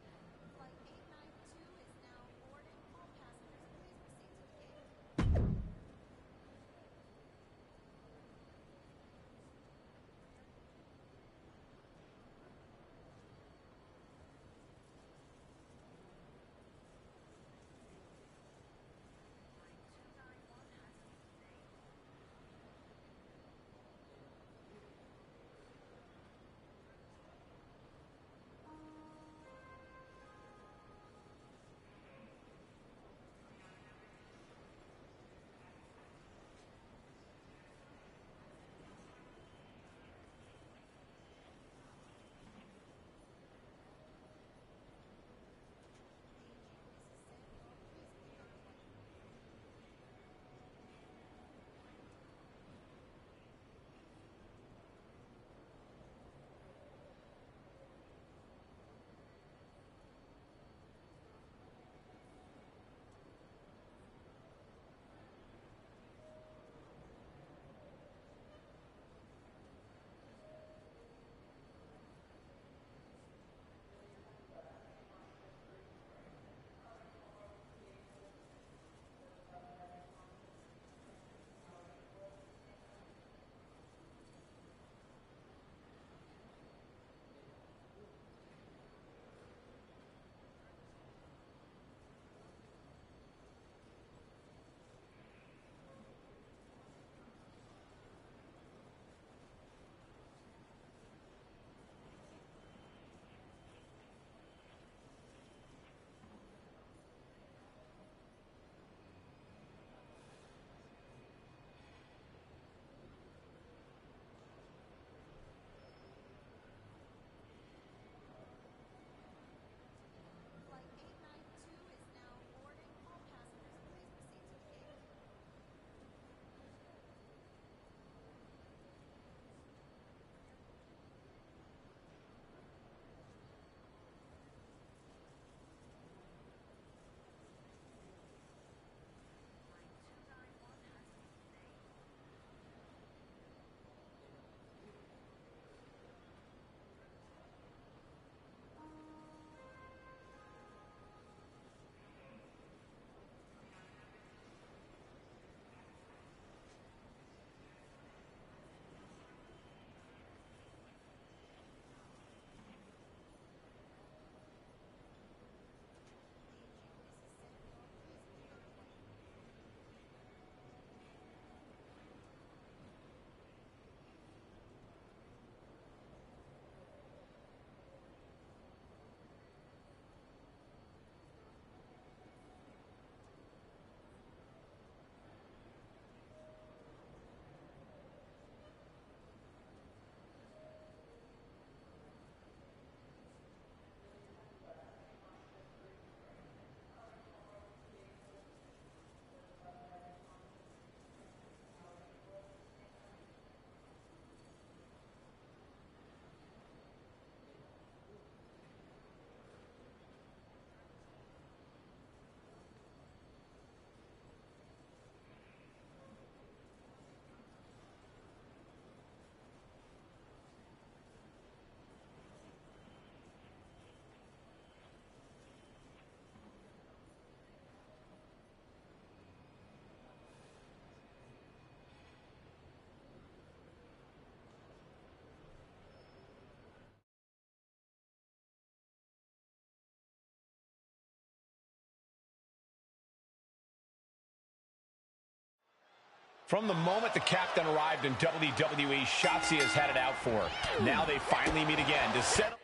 From the moment the captain arrived in WWE, Shotzi has had it out for her. Now they finally meet again to settle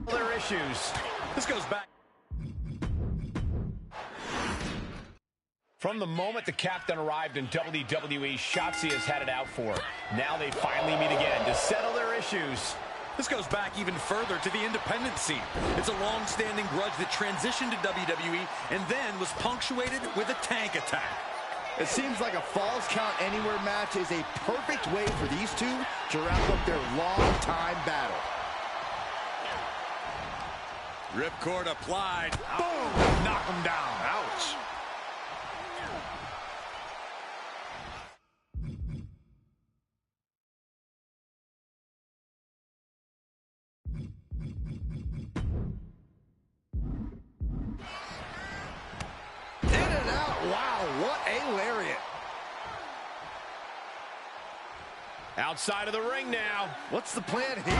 their issues. This goes back. From the moment the captain arrived in WWE, Shotzi has had it out for her. Now they finally meet again to settle their issues. This goes back even further to the independent scene. It's a long-standing grudge that transitioned to WWE and then was punctuated with a tank attack. It seems like a Falls Count Anywhere match is a perfect way for these two to wrap up their long-time battle. Ripcord applied. Boom! Knock him down. Ouch. Outside of the ring now. What's the plan here?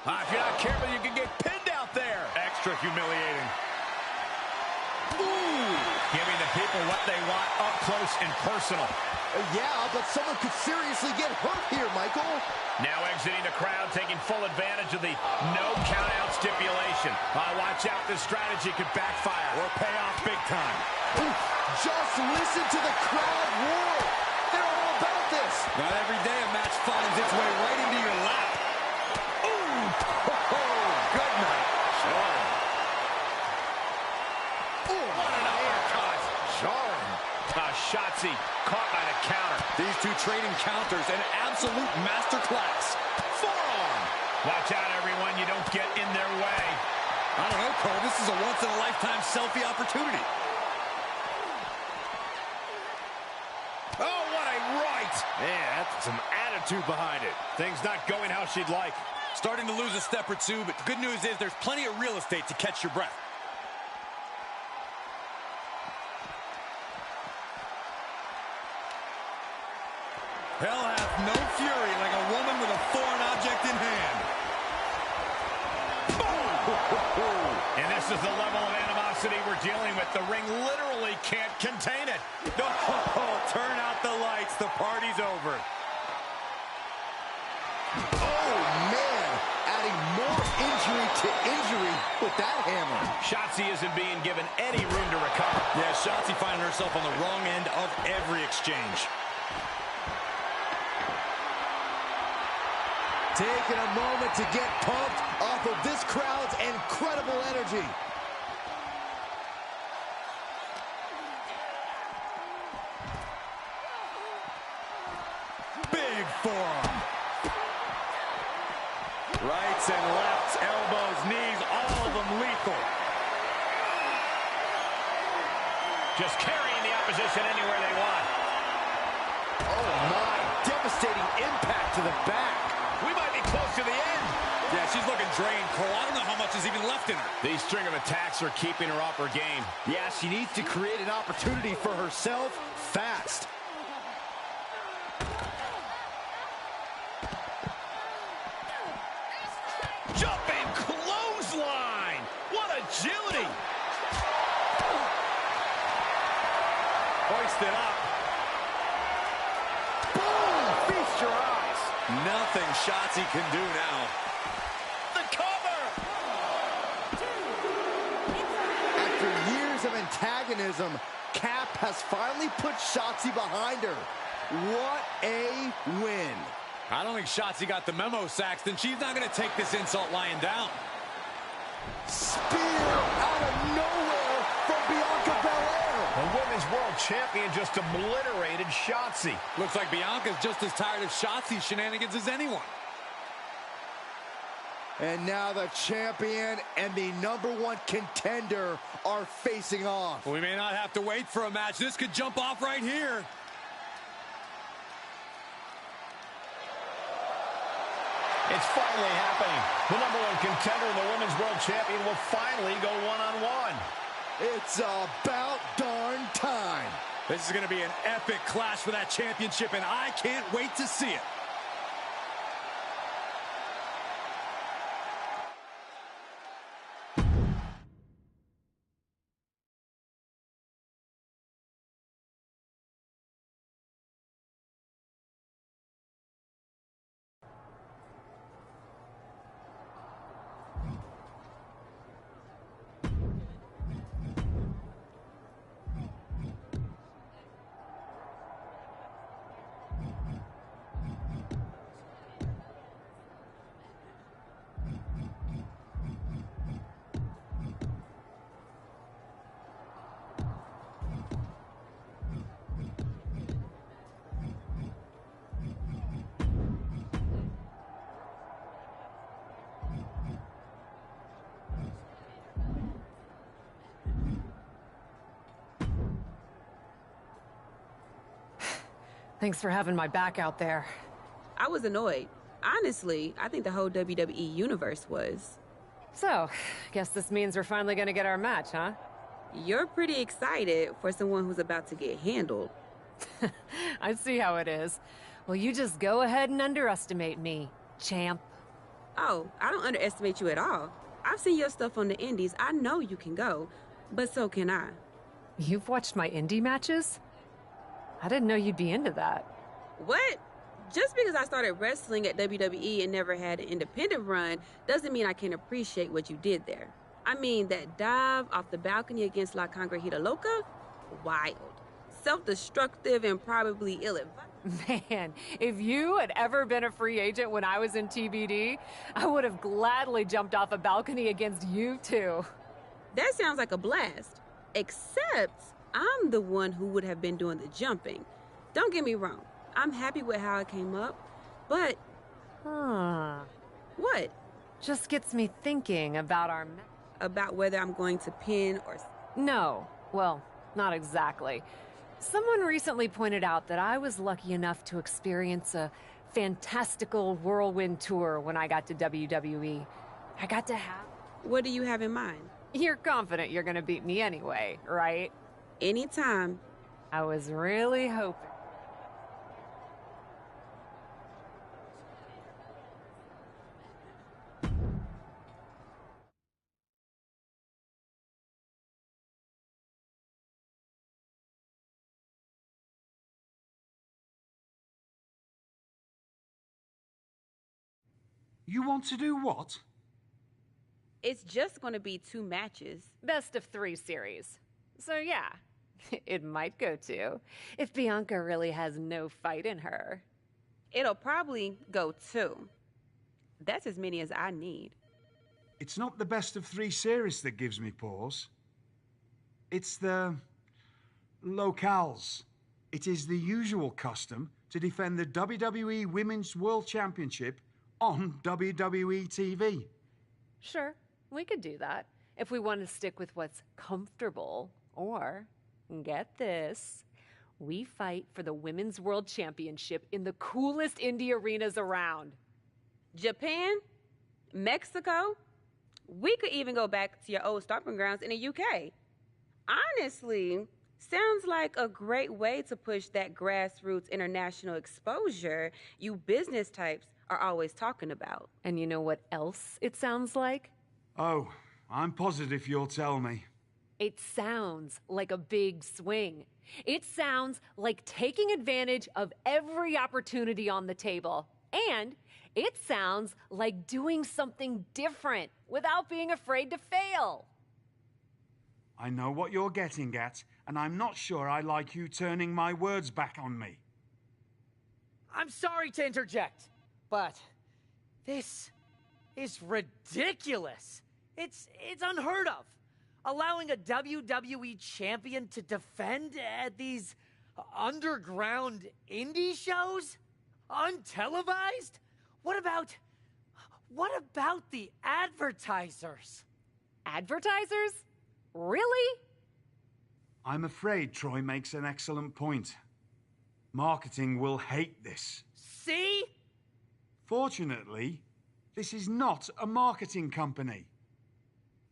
If you're not careful, you can get pinned out there. Extra humiliating. Ooh. Giving the people what they want up close and personal. Yeah, but someone could seriously get hurt here, Michael. Now exiting the crowd, taking full advantage of the no count-out stipulation. Watch out, this strategy could backfire or pay off big time. Ooh, just listen to the crowd roar. They're all about this. Not every day a match finds its way right into your lap. Ooh, good night. Sure. Ooh, what an uppercut. Jarring. Shotzi caught by the counter. These two trading counters, an absolute masterclass. Forearm. Watch out, everyone. You don't get in their way. I don't know, Cole. This is a once-in-a-lifetime selfie opportunity. Oh, what a right. Man, that's some attitude behind it. Things not going how she'd like. Starting to lose a step or two, but the good news is there's plenty of real estate to catch your breath. Hell hath no fury like a woman with a foreign object in hand. And this is the level of animosity we're dealing with. The ring literally can't contain it. Oh, turn out the lights. The party's over. Oh, man. Adding more injury to injury with that hammer. Shotzi isn't being given any room to recover. Yeah, Shotzi finding herself on the wrong end of every exchange. Taking a moment to get pumped off of this crowd's incredible energy. Big forearm. Rights and lefts, elbows, knees, all of them lethal. Just carrying the opposition anywhere they want. Oh my, devastating impact to the back. We might be close to the end. Yeah, she's looking drained, Cole. I don't know how much is even left in her. These string of attacks are keeping her off her game. Yeah, she needs to create an opportunity for herself fast. Jumping clothesline. What agility. Hoist it up. Boom! Feast your eyes. Nothing Shotzi can do now. The cover! After years of antagonism, Cap has finally put Shotzi behind her. What a win. I don't think Shotzi got the memo, Saxton. She's not going to take this insult lying down. Spear out of nowhere from Bianca Belair. The Women's World Champion just obliterated Shotzi. Looks like Bianca's just as tired of Shotzi's shenanigans as anyone. And now the champion and the #1 contender are facing off. We may not have to wait for a match. This could jump off right here. It's finally happening. The #1 contender and the Women's World Champion will finally go one-on-one. It's about darn time. This is going to be an epic clash for that championship, and I can't wait to see it. Thanks for having my back out there. I was annoyed. Honestly, I think the whole WWE universe was. So, guess this means we're finally gonna get our match, huh? You're pretty excited for someone who's about to get handled. I see how it is. Well, you just go ahead and underestimate me, champ. Oh, I don't underestimate you at all. I've seen your stuff on the indies. I know you can go, but so can I. You've watched my indie matches? I didn't know you'd be into that. What? Just because I started wrestling at WWE and never had an independent run doesn't mean I can't appreciate what you did there. I mean, that dive off the balcony against La Congrejita Loca? Wild. Self-destructive and probably ill-advised. Man, if you had ever been a free agent when I was in TBD, I would have gladly jumped off a balcony against you too. That sounds like a blast. Except I'm the one who would have been doing the jumping. Don't get me wrong. I'm happy with how it came up, but... What? Just gets me thinking about our... About whether I'm going to pin or... No. Well, not exactly. Someone recently pointed out that I was lucky enough to experience a fantastical whirlwind tour when I got to WWE. I got to have... What do you have in mind? You're confident you're gonna beat me anyway, right? Anytime. I was really hoping. You want to do what? It's just going to be 2 matches. Best of 3 series. So yeah, it might go 2. If Bianca really has no fight in her. It'll probably go 2. That's as many as I need. It's not the best of 3 series that gives me pause. It's the... locales. It is the usual custom to defend the WWE Women's World Championship on WWE TV. Sure, we could do that if we want to stick with what's comfortable. Or, get this, we fight for the Women's World Championship in the coolest indie arenas around. Japan? Mexico? We could even go back to your old stomping grounds in the UK. Honestly, sounds like a great way to push that grassroots international exposure you business types are always talking about. And you know what else it sounds like? Oh, I'm positive you'll tell me. It sounds like a big swing. It sounds like taking advantage of every opportunity on the table. And it sounds like doing something different without being afraid to fail. I know what you're getting at, and I'm not sure I like you turning my words back on me. I'm sorry to interject, but this is ridiculous. It's unheard of. Allowing a WWE champion to defend at these underground indie shows? Untelevised? What about the advertisers? Advertisers? Really? I'm afraid Troy makes an excellent point. Marketing will hate this. See? Fortunately, this is not a marketing company.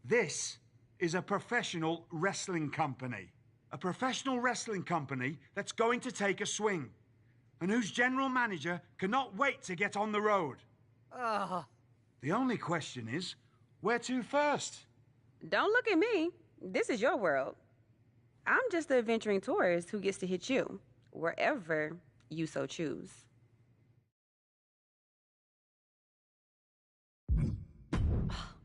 This is a professional wrestling company. A professional wrestling company that's going to take a swing, and whose general manager cannot wait to get on the road. The only question is, where to first? Don't look at me. This is your world. I'm just the adventuring tourist who gets to hit you, wherever you so choose.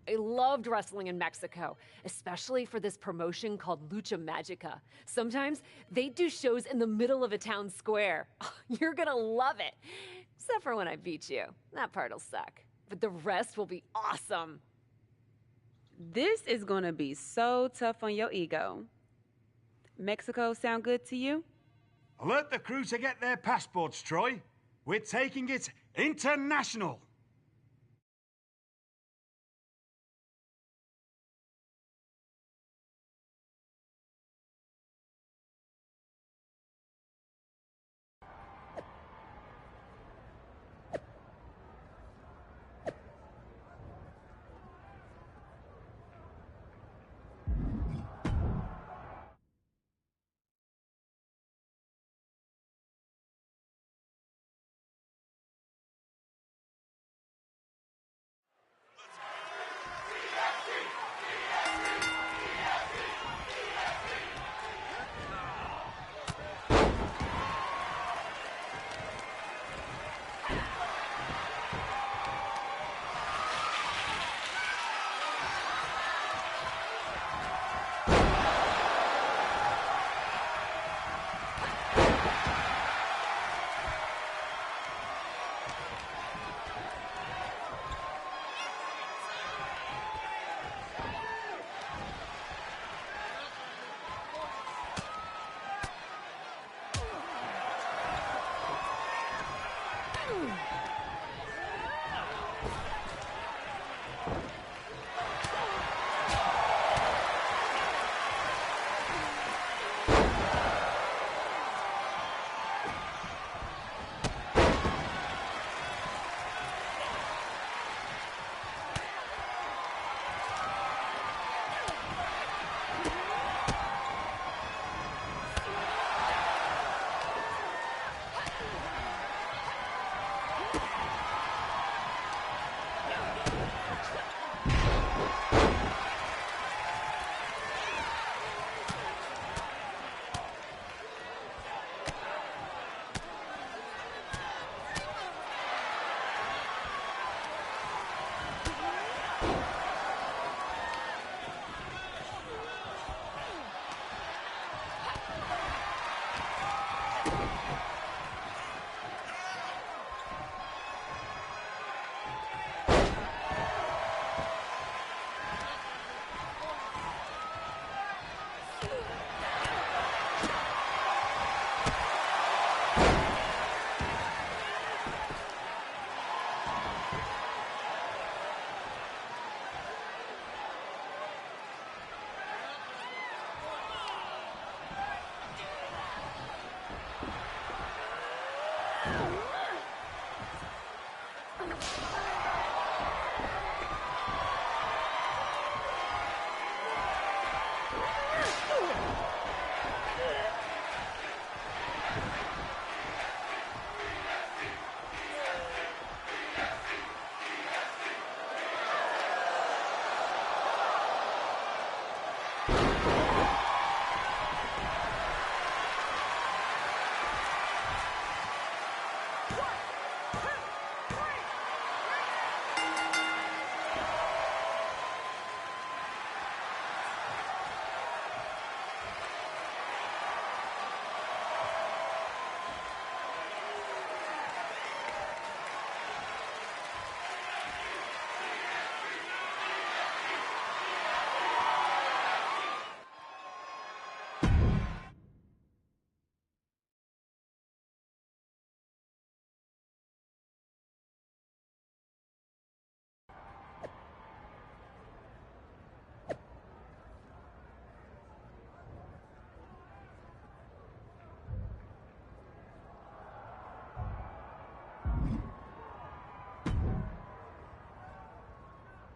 I loved wrestling in Mexico, especially for this promotion called Lucha Magica. Sometimes they do shows in the middle of a town square. You're gonna love it. Except for when I beat you. That part'll suck. But the rest will be awesome. This is gonna be so tough on your ego. Mexico sound good to you? Alert the crew to get their passports, Troy. We're taking it international.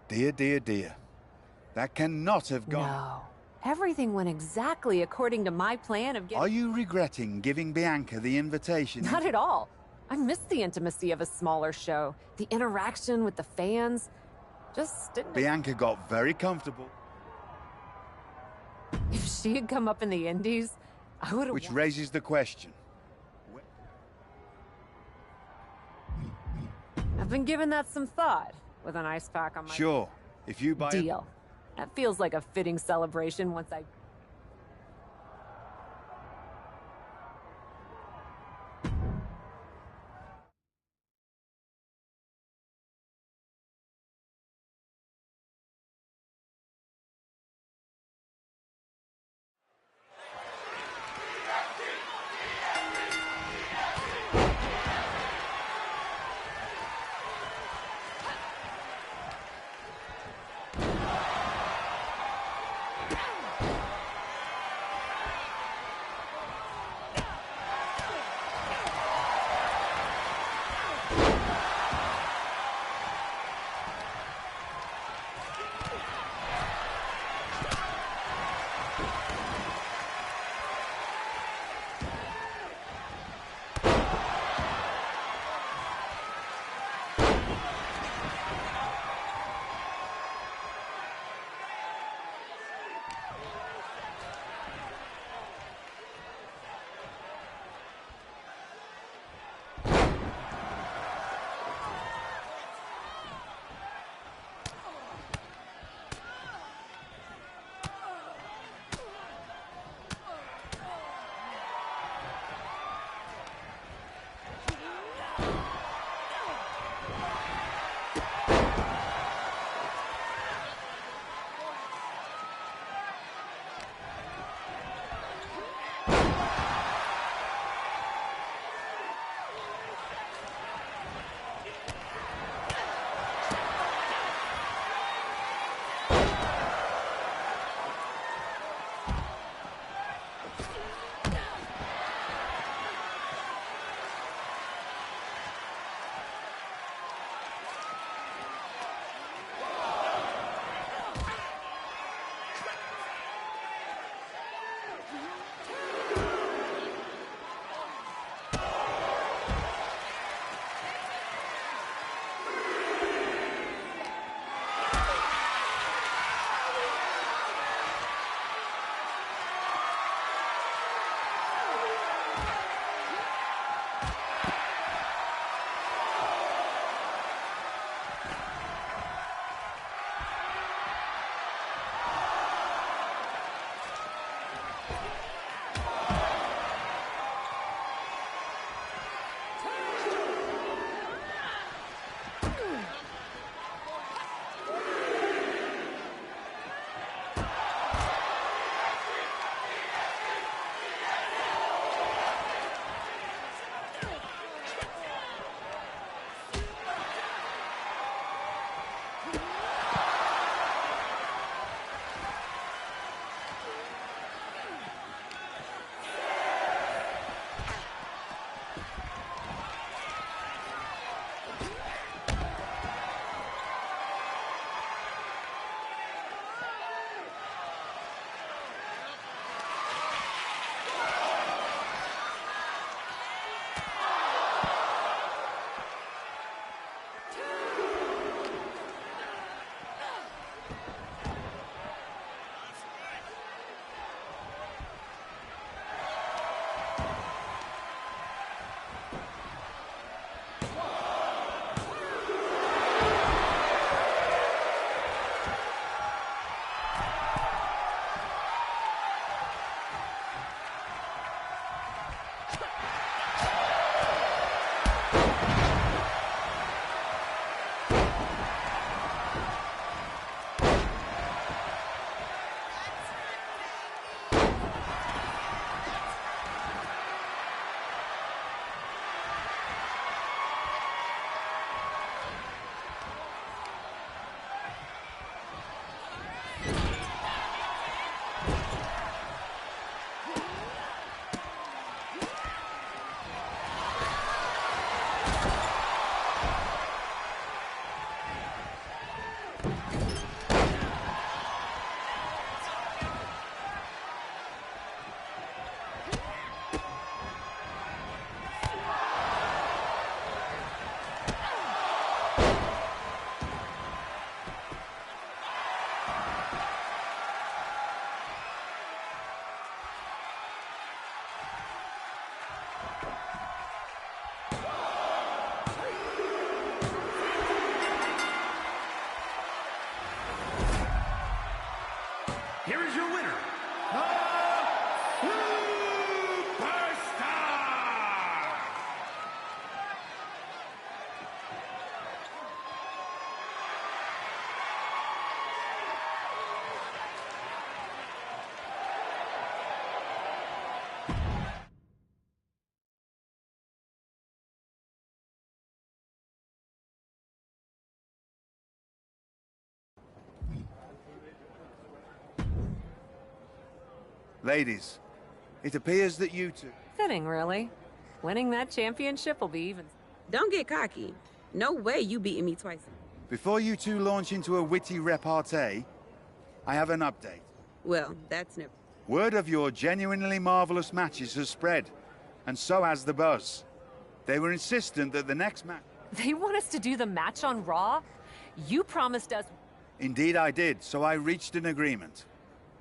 Dear, dear, dear. That cannot have gone. No. Everything went exactly according to my plan of getting... Are you regretting giving Bianca the invitation? Not at all. I missed the intimacy of a smaller show. The interaction with the fans. Just didn't... Bianca got very comfortable. If she had come up in the Indies, I would have... Which raises the question. I've been giving that some thought, with an ice pack on my... Sure. If you buy... Deal. That feels like a fitting celebration once I... Ladies, it appears that you two... Fitting, really. Winning that championship will be even. Don't get cocky. No way you beating me twice. Before you two launch into a witty repartee, I have an update. Well, that's never... Word of your genuinely marvelous matches has spread, and so has the buzz. They were insistent that the next match... They want us to do the match on Raw? You promised us... Indeed I did, so I reached an agreement.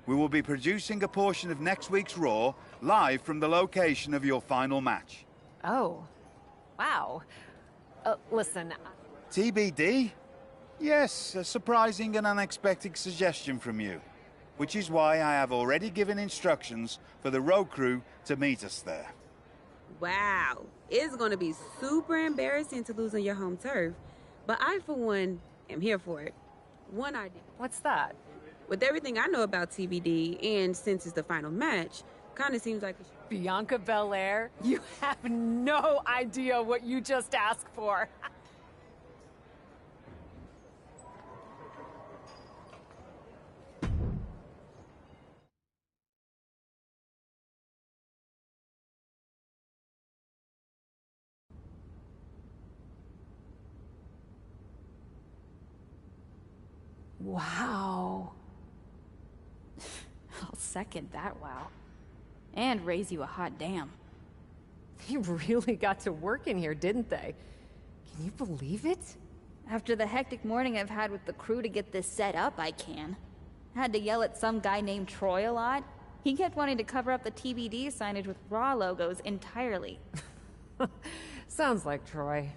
We will be producing a portion of next week's Raw live from the location of your final match. Oh. Wow. Listen... TBD? Yes, a surprising and unexpected suggestion from you. Which is why I have already given instructions for the road crew to meet us there. Wow. It's going to be super embarrassing to lose on your home turf. But I, for one, am here for it. One idea. What's that? With everything I know about TBD, and since it's the final match, kind of seems like... Bianca Belair? You have no idea what you just asked for. Wow. I'll second that wow. And raise you a hot damn. They really got to work in here, didn't they? Can you believe it? After the hectic morning I've had with the crew to get this set up, I can. Had to yell at some guy named Troy a lot. He kept wanting to cover up the TBD signage with Raw logos entirely. Sounds like Troy.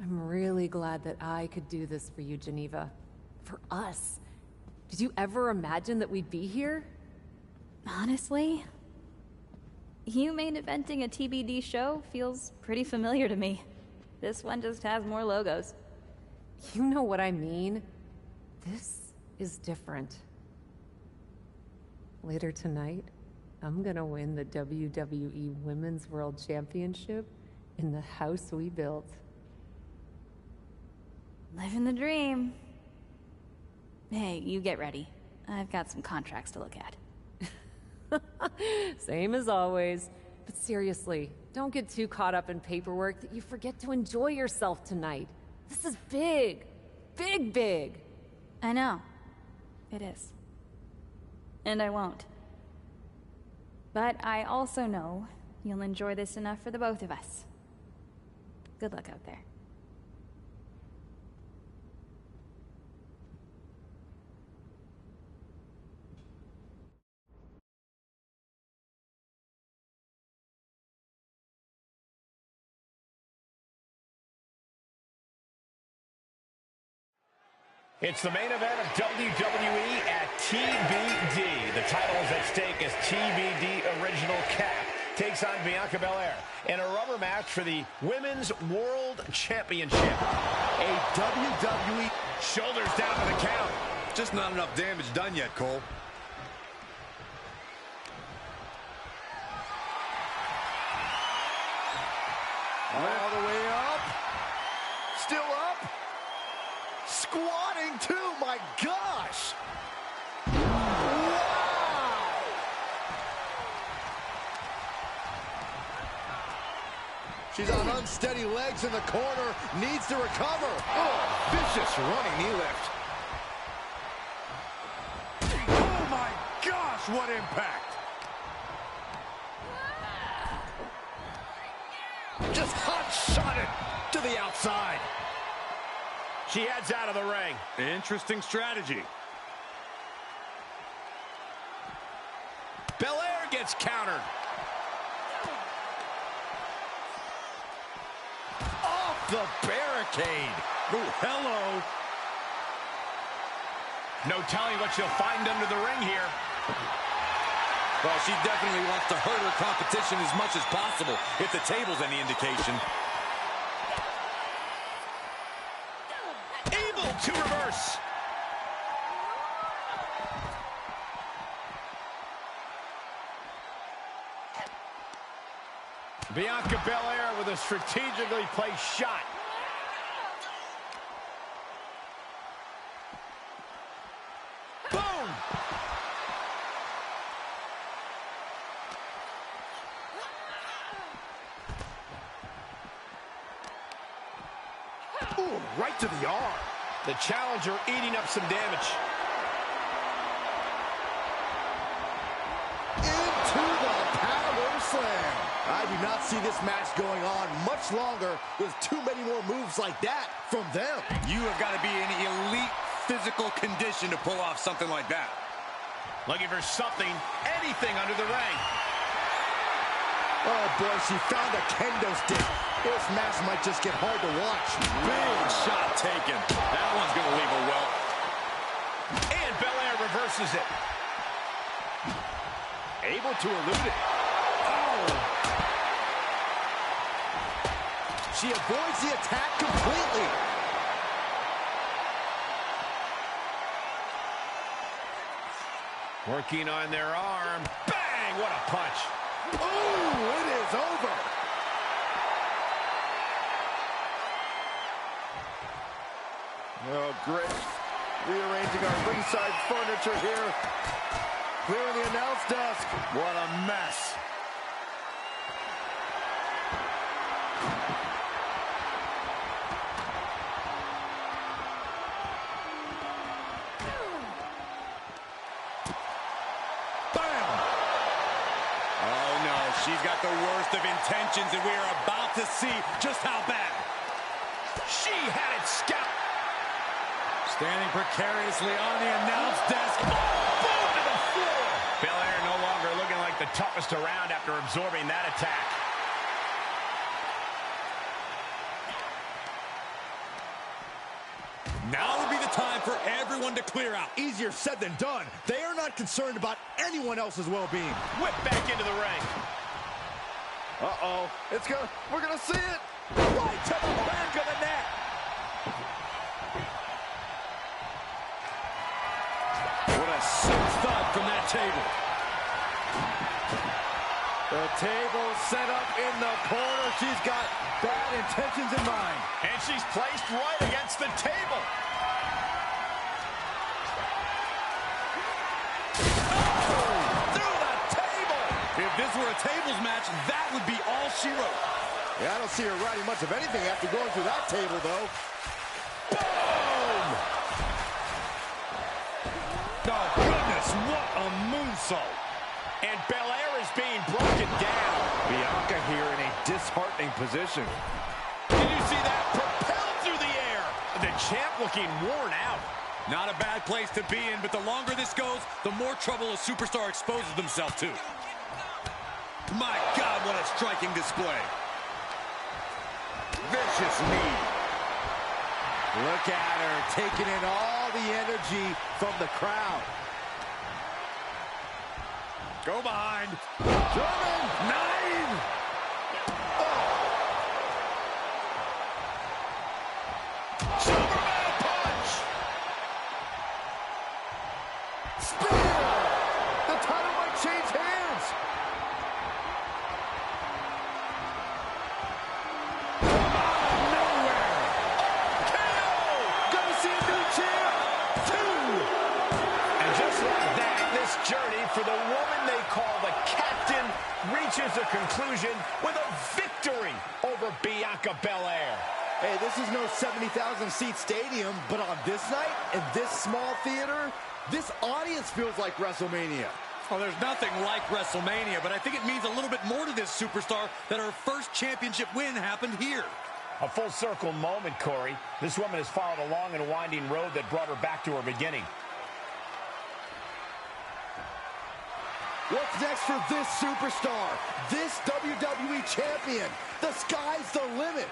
I'm really glad that I could do this for you, Geneva. For us. Did you ever imagine that we'd be here? Honestly, you main eventing a TBD show feels pretty familiar to me. This one just has more logos. You know what I mean? This is different. Later tonight, I'm gonna win the WWE Women's World Championship in the house we built. Living the dream. Hey, you get ready. I've got some contracts to look at. Same as always. But seriously, don't get too caught up in paperwork that you forget to enjoy yourself tonight. This is big. Big, big. I know. It is. And I won't. But I also know you'll enjoy this enough for the both of us. Good luck out there. It's the main event of WWE at TBD. The title is at stake as TBD Original Cap takes on Bianca Belair in a rubber match for the Women's World Championship. A WWE shoulders down to the count. Just not enough damage done yet, Cole. All the way up. Still up. Squatting too, my gosh! Wow! She's on unsteady legs in the corner, needs to recover. Oh, vicious running knee lift. Oh my gosh, what impact! Just hot-shotted to the outside. She heads out of the ring. Interesting strategy. Belair gets countered. Off the barricade. Oh, hello. No telling what she'll find under the ring here. Well, she definitely wants to hurt her competition as much as possible, if the table's any indication. To reverse. Bianca Belair with a strategically placed shot. Boom! Ooh, right to the arm. The challenger eating up some damage. Into the power slam. I do not see this match going on much longer with too many more moves like that from them. You have got to be in elite physical condition to pull off something like that. Looking for something, anything under the ring. Oh boy, she found a kendo stick. This match might just get hard to watch. Big shot taken. That one's going to leave a welt. And Belair reverses it. Able to elude it. Oh! She avoids the attack completely. Working on their arm. Bang! What a punch. Oh, it is over. Oh, great. Rearranging our ringside furniture here. Clearing the announce desk. What a mess. She's got the worst of intentions, and we are about to see just how bad. She had it scalped. Standing precariously on the announce desk. Oh, boom to the floor. Belair no longer looking like the toughest around after absorbing that attack. Now would be the time for everyone to clear out. Easier said than done. They are not concerned about anyone else's well-being. Whip back into the ring. Uh-oh. We're gonna see it. Right to the back of the neck. What a sick thud from that table. The table set up in the corner. She's got bad intentions in mind. And she's placed right against the table. If this were a tables match, that would be all she wrote. Yeah, I don't see her writing much of anything after going through that table, though. Boom! Oh, goodness, what a moonsault. And Belair is being broken down. Bianca here in a disheartening position. Did you see that? Propelled through the air. The champ looking worn out. Not a bad place to be in, but the longer this goes, the more trouble a superstar exposes themselves to. My God, what a striking display. Vicious knee. Look at her, taking in all the energy from the crowd. Go behind. German 9. Superman punch. Spear. The title might change hands. Journey for the woman they call the Captain reaches a conclusion with a victory over Bianca Belair. Hey, this is no 70,000-seat stadium, but on this night, in this small theater, this audience feels like WrestleMania. Well, there's nothing like WrestleMania, but I think it means a little bit more to this superstar that her first championship win happened here. A full circle moment, Corey. This woman has followed a long and winding road that brought her back to her beginning. What's next for this superstar? This WWE champion? The sky's the limit.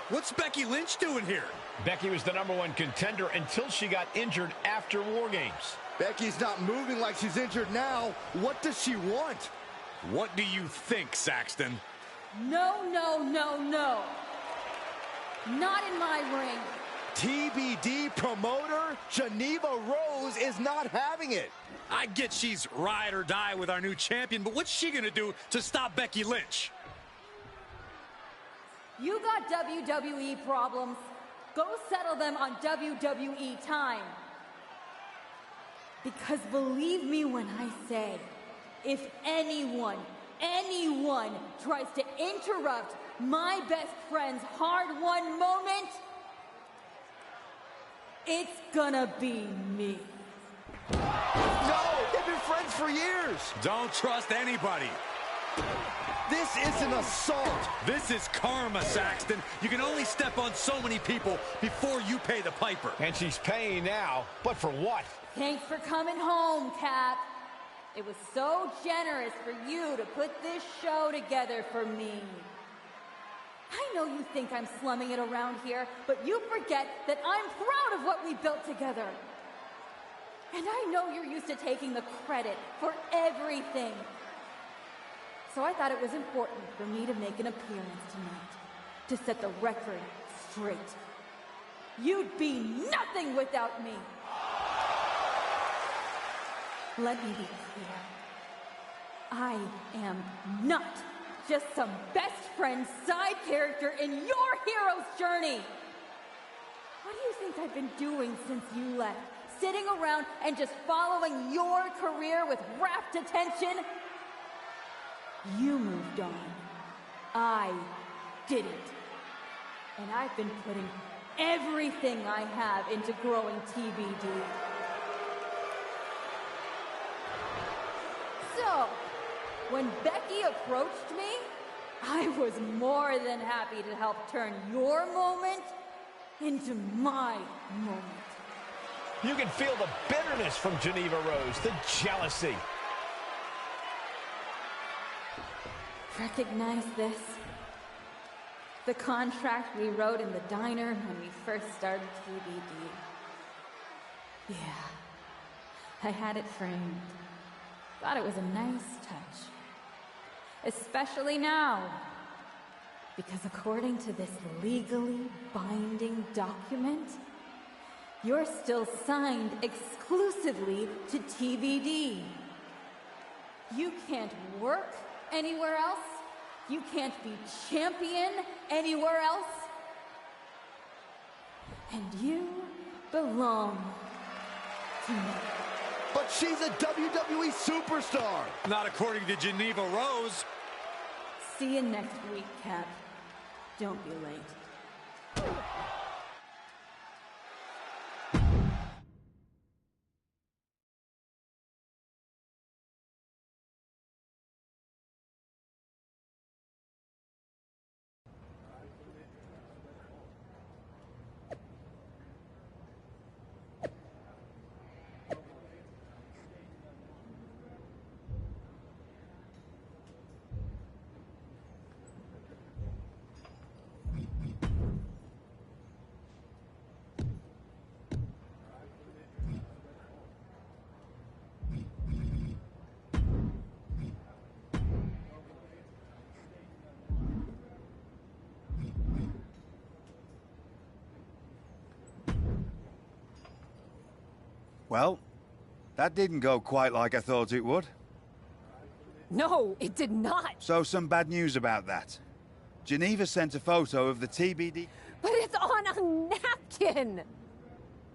What's Becky Lynch doing here? Becky was the #1 contender until she got injured after War Games. Becky's not moving like she's injured now. What does she want? What do you think, Saxton? No, no, no, no. Not in my ring. TBD promoter Geneva Rose is not having it. I get she's ride or die with our new champion, but what's she gonna do to stop Becky Lynch? You got WWE problems. Go settle them on WWE time. Because believe me when I say, if anyone anyone tries to interrupt my best friend's hard-won moment, it's gonna be me. No, they've been friends for years. Don't trust anybody. This is an assault. This is karma, Saxton. You can only step on so many people before you pay the piper. And she's paying now, but for what? Thanks for coming home, Cap. It was so generous for you to put this show together for me. I know you think I'm slumming it around here, but you forget that I'm proud of what we built together. And I know you're used to taking the credit for everything. So I thought it was important for me to make an appearance tonight, to set the record straight. You'd be nothing without me. Let me be clear. I am not just some best friend side character in your hero's journey. What do you think I've been doing since you left? Sitting around and just following your career with rapt attention? You moved on. I didn't. And I've been putting everything I have into growing TBD. So, when Becky approached me, I was more than happy to help turn your moment into my moment. You can feel the bitterness from Geneva Rose, the jealousy. Recognize this? The contract we wrote in the diner when we first started TBD. Yeah, I had it framed. Thought it was a nice touch. Especially now, because according to this legally binding document, you're still signed exclusively to TBD. You can't work anywhere else. You can't be champion anywhere else. And you belong to me. But she's a WWE superstar. Not according to Geneva Rose. See you next week, Cap. Don't be late. Well, that didn't go quite like I thought it would. No, it did not. So some bad news about that. Geneva sent a photo of the TBD... But it's on a napkin.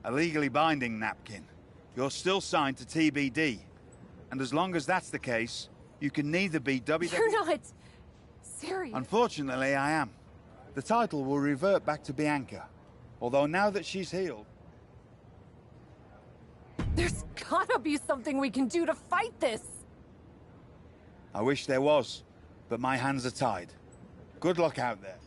A legally binding napkin. You're still signed to TBD. And as long as that's the case, you can neither be WWE... You're not serious. Unfortunately, I am. The title will revert back to Bianca. Although now that she's healed... There's gotta be something we can do to fight this. I wish there was, but my hands are tied. Good luck out there.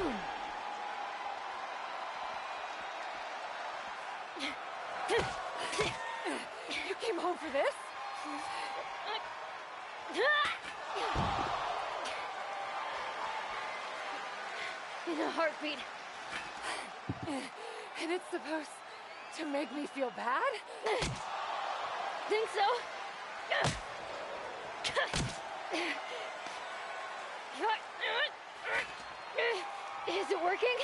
You came home for this? In a heartbeat. And it's supposed to make me feel bad? Think so? Is it working?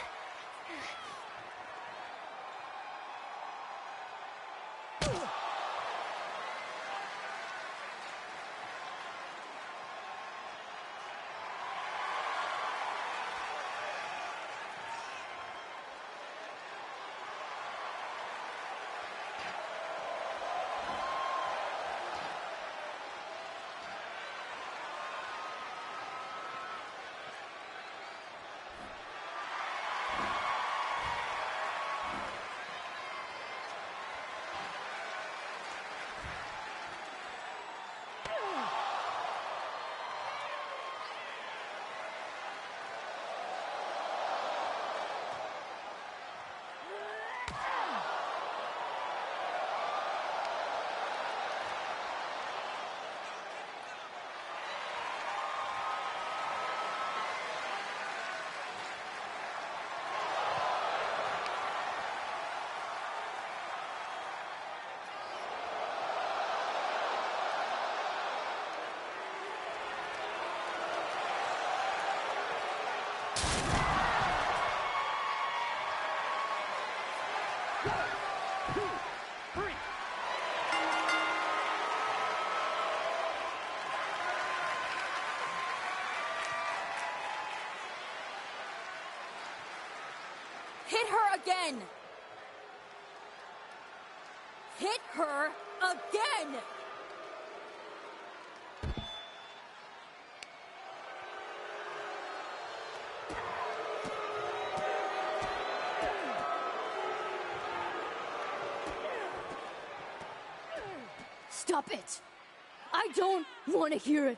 Hit her again! Hit her again! Stop it! I don't want to hear it.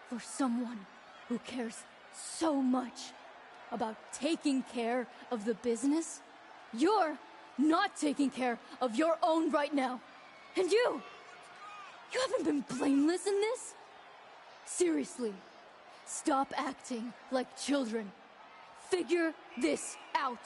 For someone who cares so much about taking care of the business, you're not taking care of your own right now. And you haven't been blameless in this? Seriously, stop acting like children. Figure this out.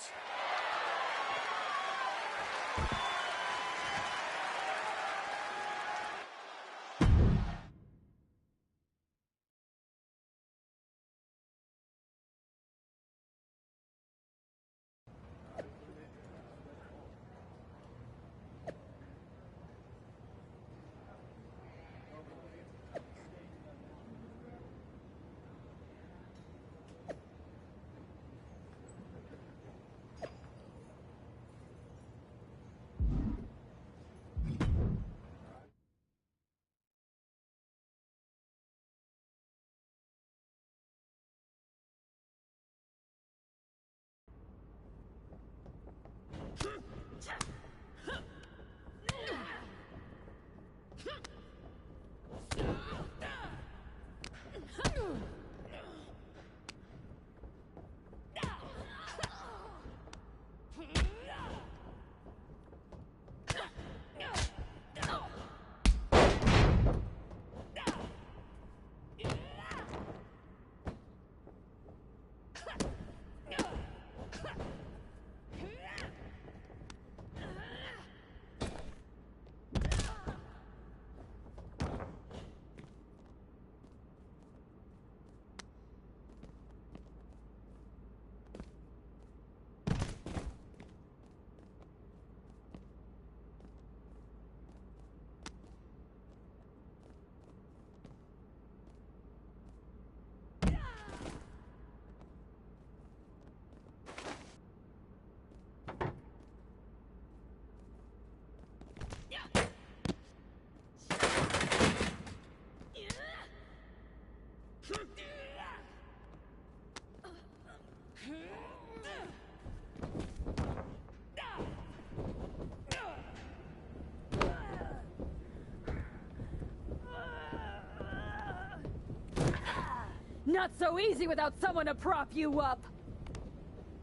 Not so easy without someone to prop you up.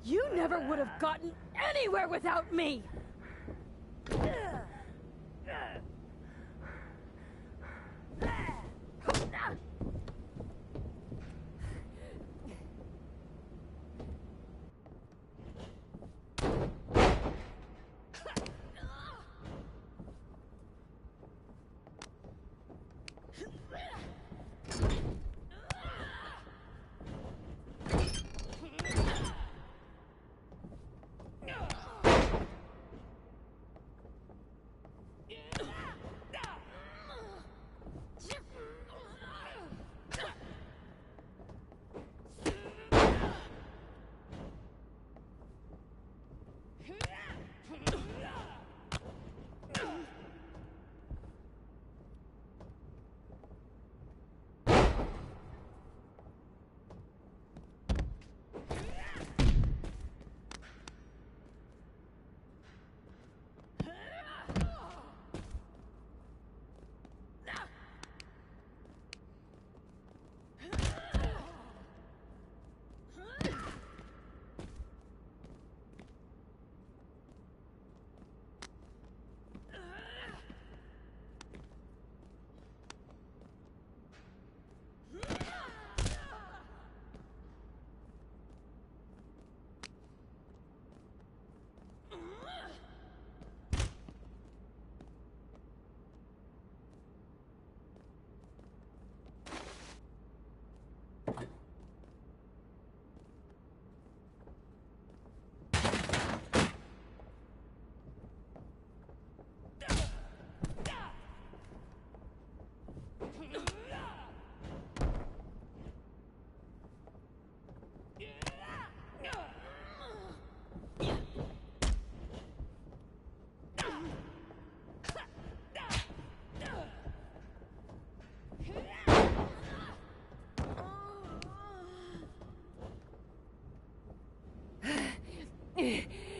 You never would have gotten anywhere without me!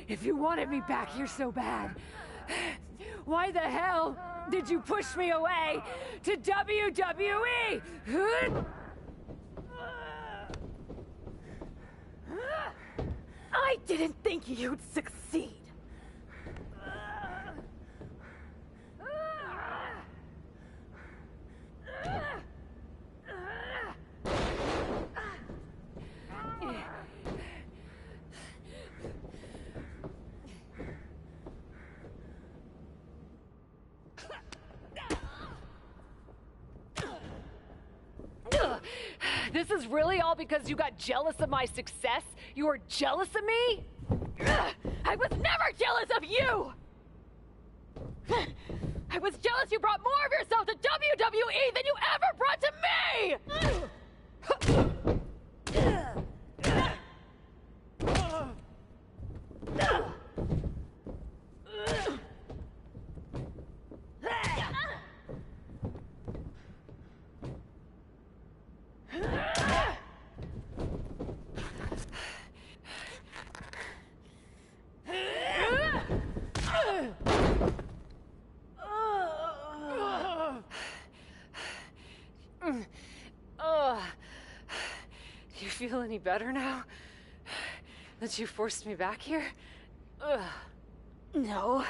If you wanted me back here so bad, why the hell did you push me away to WWE? I didn't think you'd succeed. This is really all because you got jealous of my success? You were jealous of me? I was never jealous of you! I was jealous you brought more of yourself to WWE than you ever brought to me! Do you feel any better now? That you forced me back here? Ugh. No.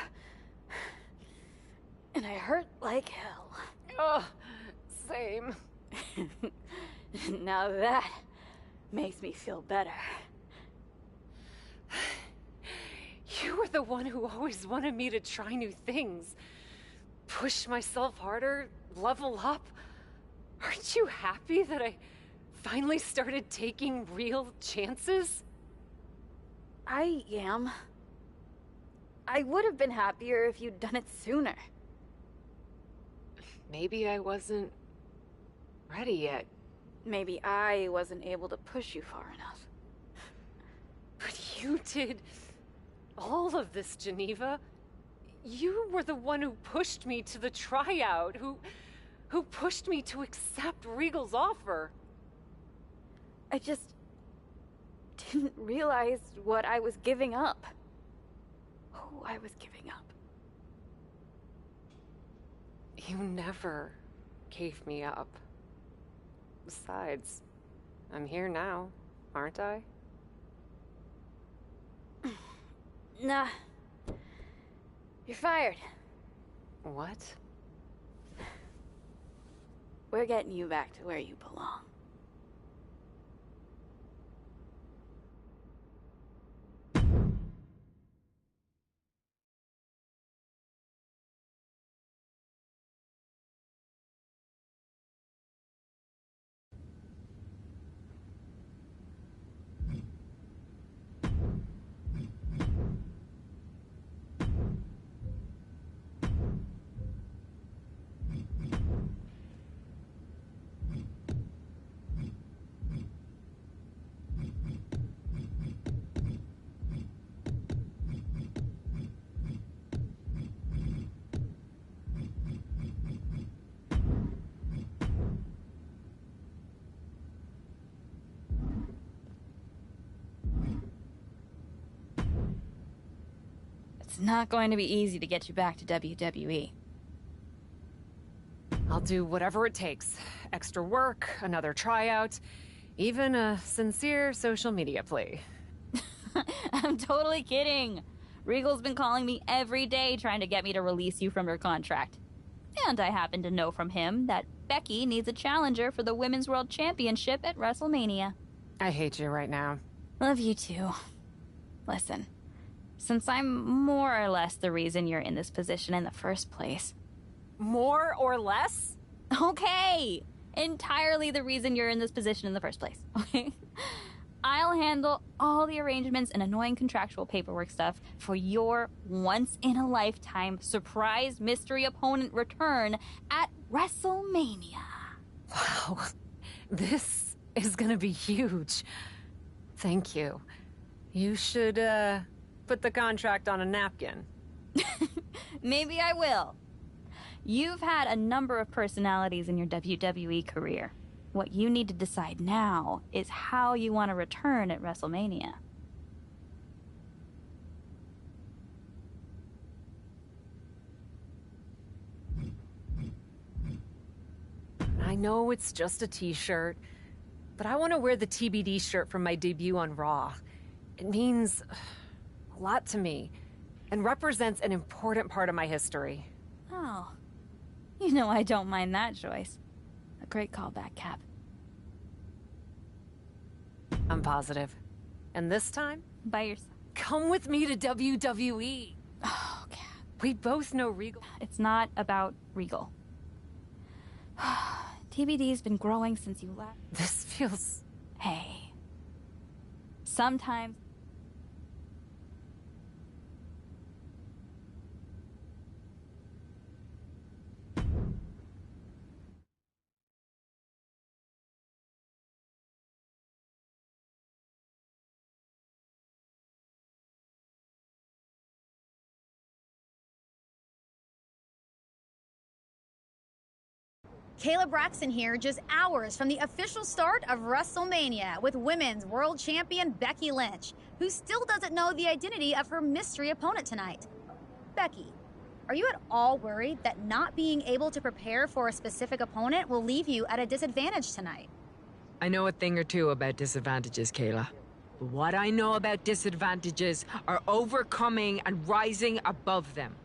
And I hurt like hell. Oh, same. Now that makes me feel better. You were the one who always wanted me to try new things. Push myself harder, level up. Aren't you happy that I finally started taking real chances? I am. I would have been happier if you'd done it sooner. Maybe I wasn't ready yet. Maybe I wasn't able to push you far enough. But you did all of this, Geneva. You were the one who pushed me to the tryout, who pushed me to accept Regal's offer. I just didn't realize what I was giving up. Who I was giving up. You never gave me up. Besides, I'm here now, aren't I? Nah. You're fired. What? We're getting you back to where you belong. It's not going to be easy to get you back to WWE. I'll do whatever it takes. Extra work, another tryout, even a sincere social media plea. I'm totally kidding. Regal's been calling me every day trying to get me to release you from your contract. And I happen to know from him that Becky needs a challenger for the Women's World Championship at WrestleMania. I hate you right now. Love you too. Listen, since I'm more or less the reason you're in this position in the first place. More or less? Okay! Entirely the reason you're in this position in the first place, okay? I'll handle all the arrangements and annoying contractual paperwork stuff for your once-in-a-lifetime surprise mystery opponent return at WrestleMania. Wow, this is gonna be huge. Thank you. You should, put the contract on a napkin. Maybe I will. You've had a number of personalities in your WWE career. What you need to decide now is how you want to return at WrestleMania. I know it's just a t-shirt, but I want to wear the TBD shirt from my debut on Raw. It means a lot to me and represents an important part of my history. Oh. You know I don't mind that choice. A great callback, Cap. I'm positive. And this time? By yourself. Come with me to WWE. Oh, Cap. We both know Regal. It's not about Regal. TBD's been growing since you left. This feels... Hey. Sometimes... Kayla Braxton here, just hours from the official start of WrestleMania with Women's World Champion Becky Lynch, who still doesn't know the identity of her mystery opponent tonight. Becky, are you at all worried that not being able to prepare for a specific opponent will leave you at a disadvantage tonight? I know a thing or two about disadvantages, Kayla. But what I know about disadvantages are overcoming and rising above them.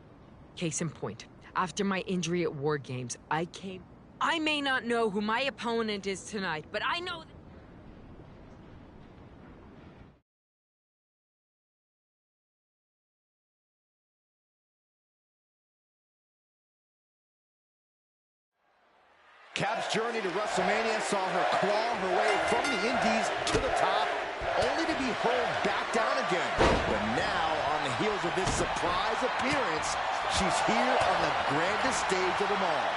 Case in point, after my injury at War Games, I may not know who my opponent is tonight, but I know that... Cap's journey to WrestleMania saw her claw her way from the Indies to the top, only to be hurled back down again. But now, on the heels of this surprise appearance, she's here on the grandest stage of them all.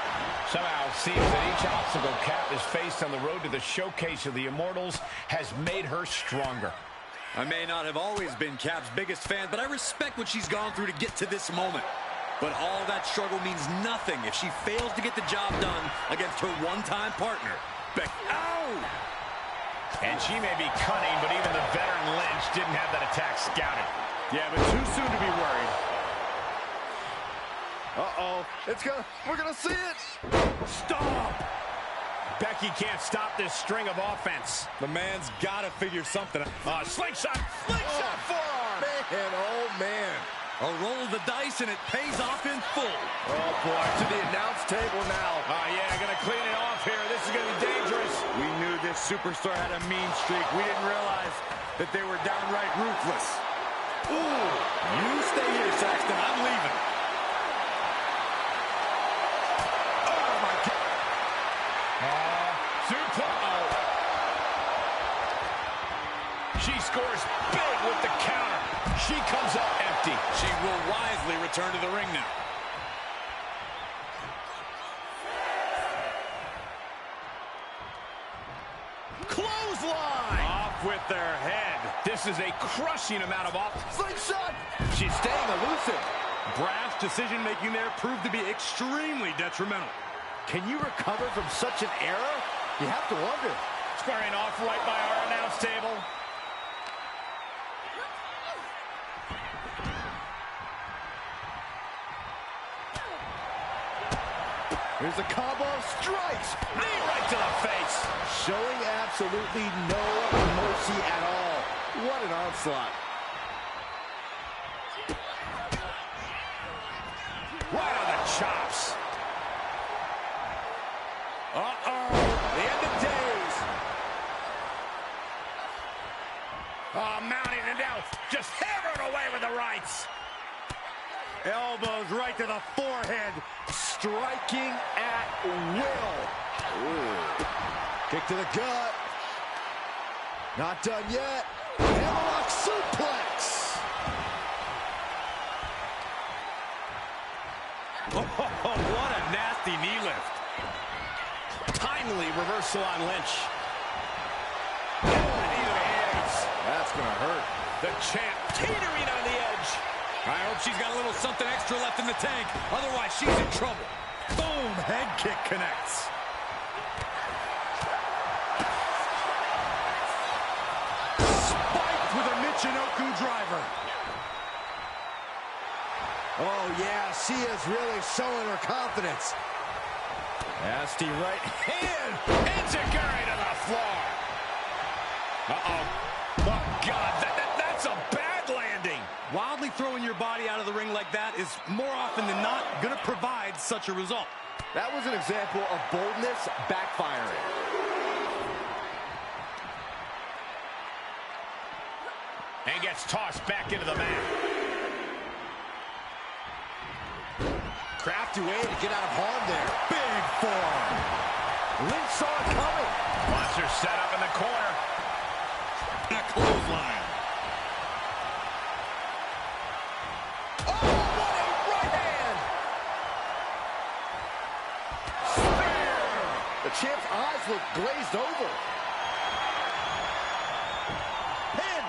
Somehow it seems that each obstacle Cap has faced on the road to the showcase of the Immortals has made her stronger. I may not have always been Cap's biggest fan, but I respect what she's gone through to get to this moment. But all that struggle means nothing if she fails to get the job done against her one-time partner, Becky. Oh! And she may be cunning, but even the veteran Lynch didn't have that attack scouted. Yeah, but too soon to be worried. Uh-oh, we're gonna see it! Stop! Becky can't stop this string of offense. The man's gotta figure something out. Slingshot forearm! Man, oh man. A roll of the dice, and it pays off in full. Oh, boy, to the announce table now. Oh, yeah, gonna clean it off here. This is gonna be dangerous. We knew this superstar had a mean streak. We didn't realize that they were downright ruthless. Ooh, you stay here, Saxton. I'm leaving. Oh, my God. She scores big with the counter. She comes up empty. She will wisely return to the ring now. Clothesline! Off with their head. This is a crushing amount of offense. Slingshot! She's staying elusive. Brash decision-making there proved to be extremely detrimental. Can you recover from such an error? You have to wonder. Squaring off right by our announce table. Here's a combo of strikes. Knee right to the face. Showing absolutely no mercy at all. What an onslaught. Right on the chops. Uh-oh. The end of days. Oh, mounting it down. Just hammered away with the rights. Elbows right to the forehead. Striking at will. Ooh. Kick to the gut. Not done yet. Hammerlock suplex. Oh, what a nasty knee lift. Timely reversal on Lynch. That's going to hurt. The champ teetering on the edge. I hope she's got a little something extra left in the tank. Otherwise, she's in trouble. Boom! Head kick connects. Spiked with a Michinoku driver. Oh, yeah, she is really showing her confidence. Nasty right hand. Enziguri to the floor. Uh-oh. Oh, God, that's a bad landing. Wildly throwing your body out of the ring like that is more often than not going to provide such a result. That was an example of boldness backfiring. And gets tossed back into the mat. Crafty way to get out of harm there. Big forearm. Lynch saw it coming. Monster set up in the corner. A clothesline. Oh, what a right hand! Spear! The champ's eyes look glazed over. Pin!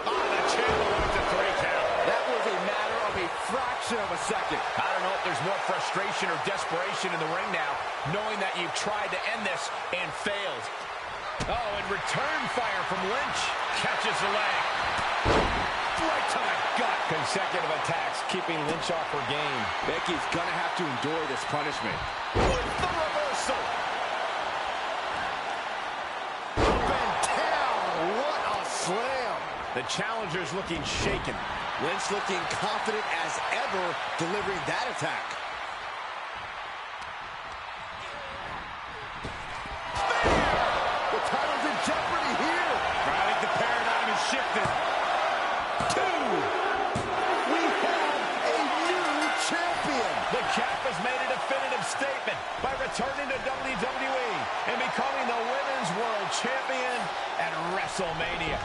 Oh, the champ went to 3 count. That was a matter of a fraction of a second. I don't know if there's more frustration or desperation in the ring now, knowing that you've tried to end this and failed. Oh, and return fire from Lynch. Catches the leg. Right to the gut. Consecutive attacks keeping Lynch off her game. Becky's gonna have to endure this punishment. With the reversal. Up and down. What a slam. The challenger's looking shaken. Lynch looking confident as ever, delivering that attack. The title's in jeopardy here. I think the paradigm has shifted. 2. We have a new champion. The Cap has made a definitive statement by returning to WWE and becoming the Women's World Champion at WrestleMania.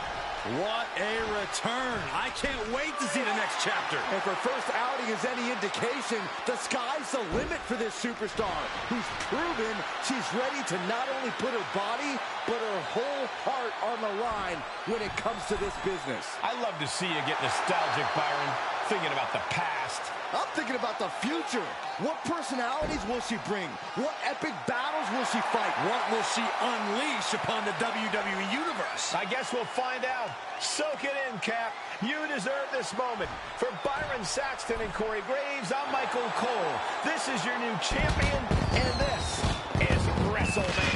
What a return. I can't wait to see the next chapter. And if her first outing is any indication, the sky's the limit for this superstar, who's proven she's ready to not only put her body, but her whole heart on the line when it comes to this business. I love to see you get nostalgic, Byron, thinking about the past. I'm thinking about the future. What personalities will she bring? What epic battles will she fight? What will she unleash upon the WWE Universe? I guess we'll find out. Soak it in, Cap. You deserve this moment. For Byron Saxton and Corey Graves, I'm Michael Cole. This is your new champion, and this is WrestleMania.